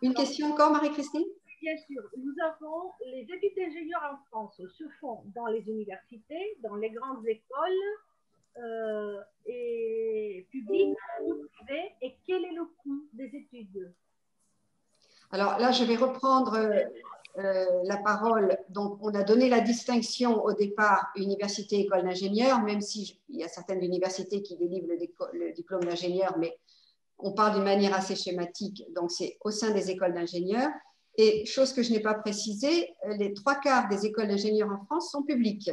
Une question encore, Marie-Christine? Bien sûr, nous avons les études d'ingénieurs en France se font dans les universités, dans les grandes écoles et publiques ou privées. Et quel est le coût des études? Alors là, je vais reprendre la parole. Donc, on a donné la distinction au départ université, école d'ingénieur, même s'il y a certaines universités qui délivrent le diplôme d'ingénieur, mais on parle d'une manière assez schématique. Donc, c'est au sein des écoles d'ingénieurs. Et chose que je n'ai pas précisée, les 3/4 des écoles d'ingénieurs en France sont publiques.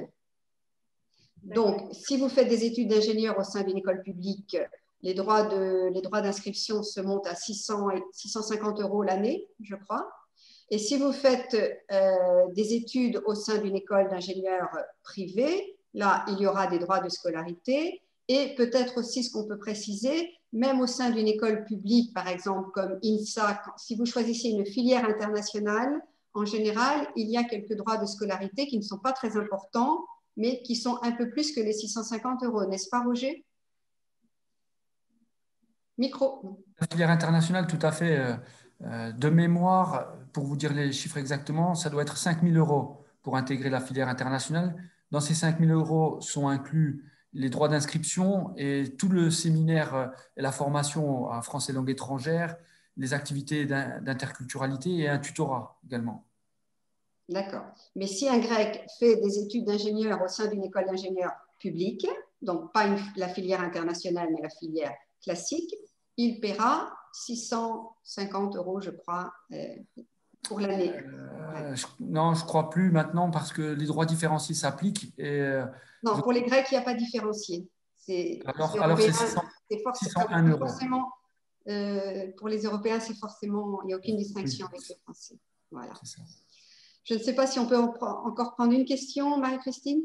Donc, si vous faites des études d'ingénieur au sein d'une école publique, les droits d'inscription se montent à 600 et 650 € l'année, je crois. Et si vous faites des études au sein d'une école d'ingénieurs privée, là, il y aura des droits de scolarité. Et peut-être aussi, ce qu'on peut préciser, même au sein d'une école publique, par exemple, comme INSA, si vous choisissez une filière internationale, en général, il y a quelques droits de scolarité qui ne sont pas très importants, mais qui sont un peu plus que les 650 €. N'est-ce pas, Roger? Micro. La filière internationale, tout à fait. De mémoire, pour vous dire les chiffres exactement, ça doit être 5 000 € pour intégrer la filière internationale. Dans ces 5 000 € sont inclus les droits d'inscription et tout le séminaire et la formation à français langue étrangère, les activités d'interculturalité et un tutorat également. D'accord. Mais si un grec fait des études d'ingénieur au sein d'une école d'ingénieur publique, donc pas la filière internationale, mais la filière classique, il paiera 650 €, je crois, pour l'année. Non, je ne crois plus maintenant parce que les droits différenciés s'appliquent. Non, pour les Grecs, il n'y a pas différencié. Alors c'est 601 €. Forcément, pour les Européens, c'est forcément, il n'y a aucune distinction avec les Français. Voilà. Je ne sais pas si on peut encore prendre une question, Marie-Christine.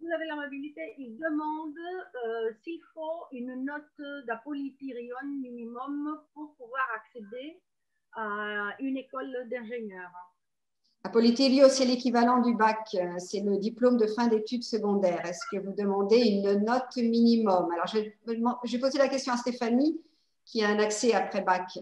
Vous avez l'amabilité, il demande s'il faut une note d'Apollitérion minimum pour pouvoir accéder à une école d'ingénieur. Apolliterio, c'est l'équivalent du bac, c'est le diplôme de fin d'études secondaires. Est-ce que vous demandez une note minimum? Alors, je vais poser la question à Stéphanie, qui a un accès après bac.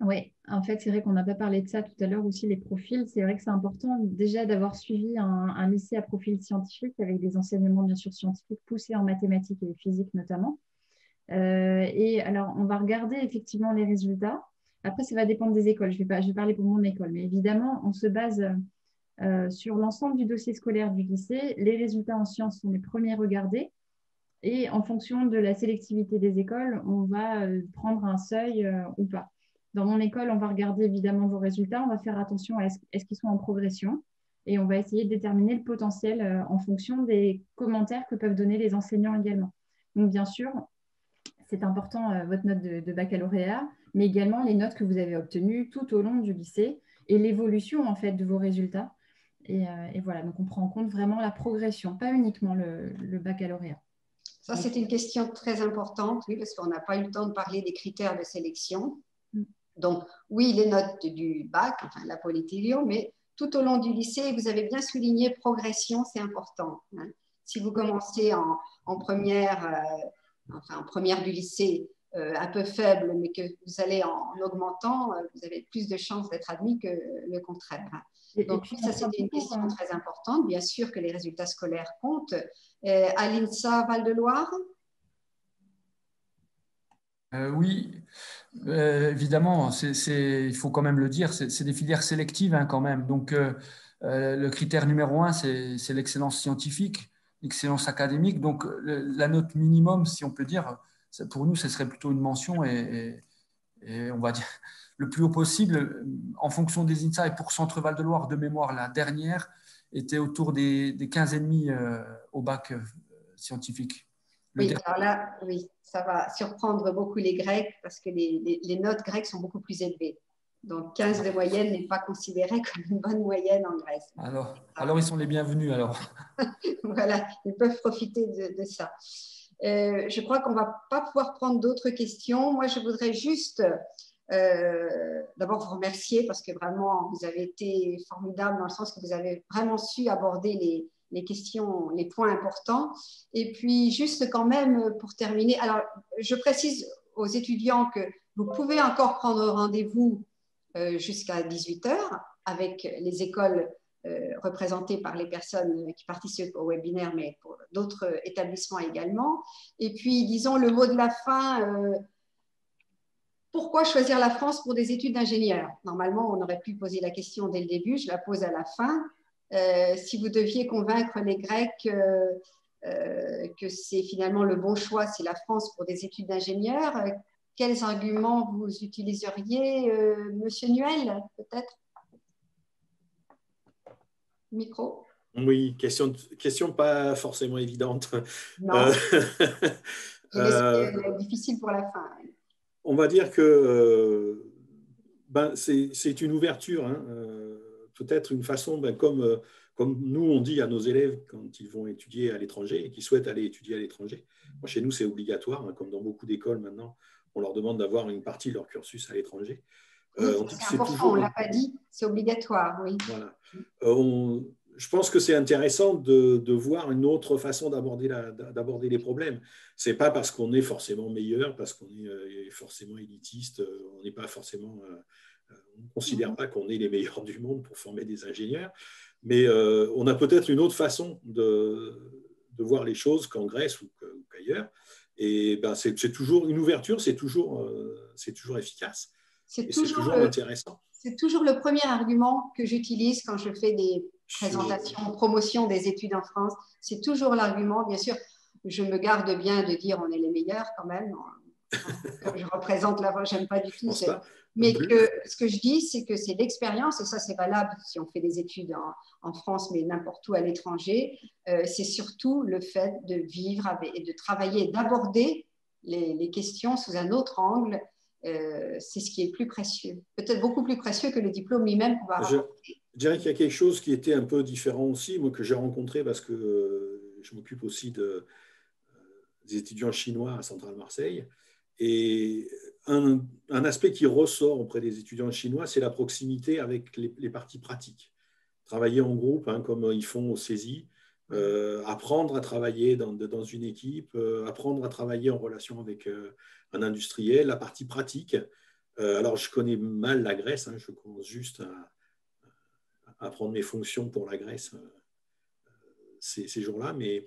Oui, en fait, c'est vrai qu'on n'a pas parlé de ça tout à l'heure aussi, les profils. C'est vrai que c'est important déjà d'avoir suivi un lycée à profil scientifique avec des enseignements bien sûr scientifiques poussés en mathématiques et physique notamment. Et alors, on va regarder effectivement les résultats. Après, ça va dépendre des écoles. Je vais parler pour mon école, mais évidemment, on se base sur l'ensemble du dossier scolaire du lycée. Les résultats en sciences sont les premiers regardés. Et en fonction de la sélectivité des écoles, on va prendre un seuil ou pas. Dans mon école, on va regarder évidemment vos résultats. On va faire attention à est-ce qu'ils sont en progression. Et on va essayer de déterminer le potentiel en fonction des commentaires que peuvent donner les enseignants également. Donc, bien sûr, c'est important votre note de baccalauréat, mais également les notes que vous avez obtenues tout au long du lycée et l'évolution en fait de vos résultats. Et voilà, donc on prend en compte vraiment la progression, pas uniquement le baccalauréat. Ça, c'est une question très importante, oui, parce qu'on n'a pas eu le temps de parler des critères de sélection. Donc, oui, les notes du bac, enfin la Polytélio, mais tout au long du lycée, vous avez bien souligné progression, c'est important. Hein. Si vous commencez en première du lycée un peu faible, mais que vous allez en augmentant, vous avez plus de chances d'être admis que le contraire. Donc, puis, ça, c'était une question très importante. Bien sûr que les résultats scolaires comptent. À l'INSA Val-de-Loire? Oui, évidemment, il faut quand même le dire, c'est des filières sélectives hein, quand même. Donc, le critère numéro 1, c'est l'excellence scientifique, l'excellence académique. Donc, la note minimum, si on peut dire, pour nous, ce serait plutôt une mention et on va dire le plus haut possible en fonction des INSA. Et pour Centre Val-de-Loire, de mémoire, la dernière était autour des 15,5 au bac scientifique. Oui, alors là, oui, ça va surprendre beaucoup les Grecs parce que les notes grecques sont beaucoup plus élevées. Donc, 15 de moyenne n'est pas considéré comme une bonne moyenne en Grèce. Alors ils sont les bienvenus alors. Voilà, ils peuvent profiter de ça. Je crois qu'on ne va pas pouvoir prendre d'autres questions. Moi, je voudrais juste d'abord vous remercier parce que vraiment, vous avez été formidable dans le sens que vous avez vraiment su aborder les questions, les points importants. Et puis, juste quand même, pour terminer, alors, je précise aux étudiants que vous pouvez encore prendre rendez-vous jusqu'à 18 h avec les écoles représentées par les personnes qui participent au webinaire, mais pour d'autres établissements également. Et puis, disons le mot de la fin, pourquoi choisir la France pour des études d'ingénieur? Normalement, on aurait pu poser la question dès le début, je la pose à la fin. Si vous deviez convaincre les Grecs que c'est finalement le bon choix, c'est la France pour des études d'ingénieur, quels arguments vous utiliseriez, Monsieur Nuel, peut-être? Micro. Oui, question pas forcément évidente. Non. Je laisse difficile pour la fin. On va dire que c'est une ouverture, hein, peut-être une façon, comme nous on dit à nos élèves quand ils vont étudier à l'étranger et qui souhaitent aller étudier à l'étranger. Moi, chez nous, c'est obligatoire, hein, comme dans beaucoup d'écoles maintenant, on leur demande d'avoir une partie de leur cursus à l'étranger. Oui, c'est important, on ne l'a pas dit, c'est obligatoire, oui. Voilà. Je pense que c'est intéressant de voir une autre façon d'aborder les problèmes. Ce n'est pas parce qu'on est forcément meilleur, parce qu'on est forcément élitiste, on n'est pas forcément, on ne considère pas qu'on est les meilleurs du monde pour former des ingénieurs, mais on a peut-être une autre façon de voir les choses qu'en Grèce ou qu'ailleurs. Et c'est toujours une ouverture, c'est toujours efficace. C'est toujours intéressant. C'est toujours le premier argument que j'utilise quand je fais des présentations, promotion des études en France. C'est toujours l'argument. Bien sûr, je me garde bien de dire on est les meilleurs quand même. Comme je représente la voix, j'aime pas du tout. Mais ce que je dis, c'est que c'est l'expérience, et ça c'est valable si on fait des études en France, mais n'importe où à l'étranger. C'est surtout le fait de vivre et de travailler, d'aborder les questions sous un autre angle. C'est ce qui est plus précieux, peut-être beaucoup plus précieux que le diplôme lui-même qu'on va rapporter. Je dirais qu'il y a quelque chose qui était un peu différent aussi, moi que j'ai rencontré parce que je m'occupe aussi des étudiants chinois à Centrale Marseille. Et un aspect qui ressort auprès des étudiants chinois, c'est la proximité avec les parties pratiques. Travailler en groupe, hein, comme ils font au CESI, apprendre à travailler dans une équipe, apprendre à travailler en relation avec un industriel, la partie pratique. Alors, je connais mal la Grèce, hein, je commence juste à prendre mes fonctions pour la Grèce ces jours-là, mais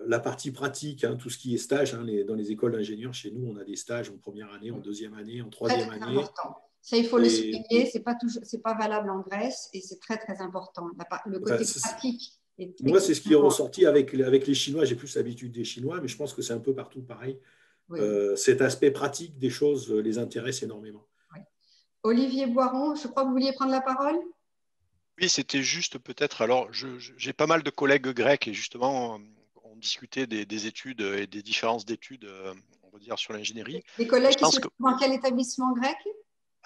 la partie pratique, hein, tout ce qui est stage, hein, dans les écoles d'ingénieurs, chez nous, on a des stages en première année, en deuxième année, en troisième année. Important. Ça, il faut le souligner, c'est pas valable en Grèce et c'est très, très important. Le côté pratique. Moi, c'est ce qui est ressorti avec les Chinois. J'ai plus l'habitude des Chinois, mais je pense que c'est un peu partout pareil. Oui. Cet aspect pratique des choses les intéresse énormément. Oui. Olivier Boiron, je crois que vous vouliez prendre la parole. Oui, c'était juste peut-être. Alors, j'ai pas mal de collègues grecs et justement, on discutait des études et des différences d'études, on va dire, sur l'ingénierie. Des collègues qui se trouvent dans quel établissement grec?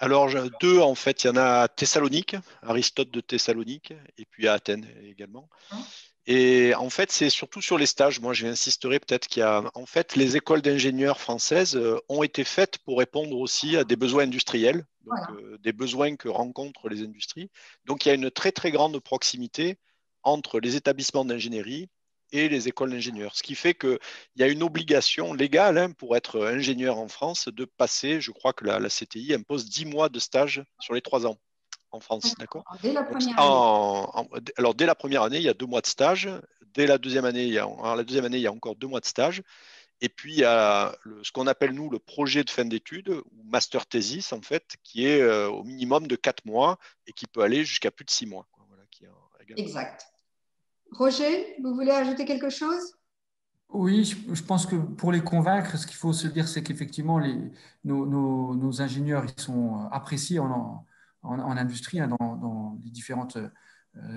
Alors, deux, en fait, il y en a à Thessalonique, Aristote de Thessalonique, et puis à Athènes également. Et en fait, c'est surtout sur les stages. Moi, j'insisterai peut-être qu'il y a, en fait, les écoles d'ingénieurs françaises ont été faites pour répondre aussi à des besoins industriels, donc des besoins que rencontrent les industries. Donc, il y a une très, très grande proximité entre les établissements d'ingénierie et les écoles d'ingénieurs. Ce qui fait qu'il y a une obligation légale, hein, pour être ingénieur en France de passer, je crois que la CTI impose 10 mois de stage sur les 3 ans. En France, d'accord. Dès la première année. Alors, dès la première année, il y a 2 mois de stage. Dès la deuxième année, il y a encore 2 mois de stage. Et puis, il y a ce qu'on appelle, nous, le projet de fin d'études, ou master thesis, en fait, qui est au minimum de 4 mois et qui peut aller jusqu'à plus de 6 mois. Voilà, exact. Roger, vous voulez ajouter quelque chose? Oui, je pense que pour les convaincre, ce qu'il faut se dire, c'est qu'effectivement, nos ingénieurs, ils sont appréciés en industrie, hein, dans les différentes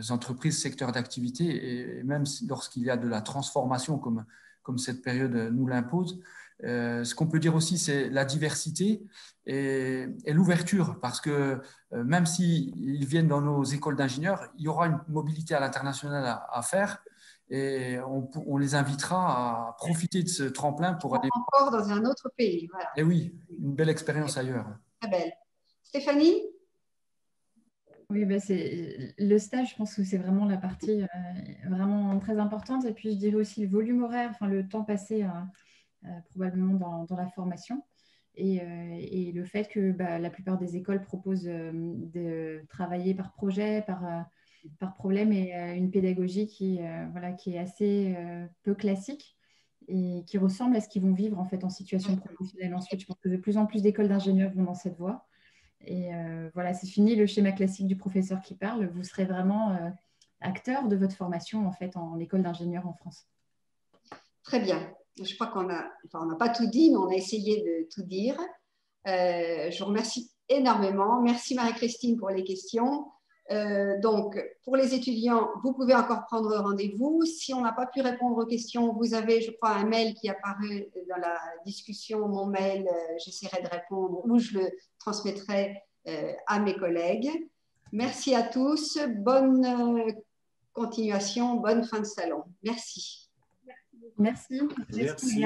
entreprises, secteurs d'activité, et même lorsqu'il y a de la transformation, comme cette période nous l'impose. Ce qu'on peut dire aussi, c'est la diversité et l'ouverture, parce que même s'ils viennent dans nos écoles d'ingénieurs, il y aura une mobilité à l'international à faire. et on les invitera à profiter de ce tremplin pour aller encore dans un autre pays. Voilà. Et oui, une belle expérience ailleurs. Très belle. Stéphanie? Oui, ben le stage, je pense que c'est vraiment la partie vraiment très importante. Et puis, je dirais aussi le volume horaire, enfin, le temps passé probablement dans la formation. Et le fait que la plupart des écoles proposent de travailler par projet, par problème, et une pédagogie qui est assez peu classique et qui ressemble à ce qu'ils vont vivre en fait en situation professionnelle ensuite. Je pense que de plus en plus d'écoles d'ingénieurs vont dans cette voie. Et voilà, c'est fini le schéma classique du professeur qui parle. Vous serez vraiment acteur de votre formation en fait en école d'ingénieur en France. Très bien. Je crois qu'on n'a pas tout dit, mais on a essayé de tout dire. Je vous remercie énormément. Merci Marie-Christine pour les questions. Donc, pour les étudiants, vous pouvez encore prendre rendez-vous. Si on n'a pas pu répondre aux questions, vous avez, je crois, un mail qui apparaît dans la discussion. Mon mail, j'essaierai de répondre ou je le transmettrai à mes collègues. Merci à tous. Bonne continuation, bonne fin de salon. Merci. Merci. Merci.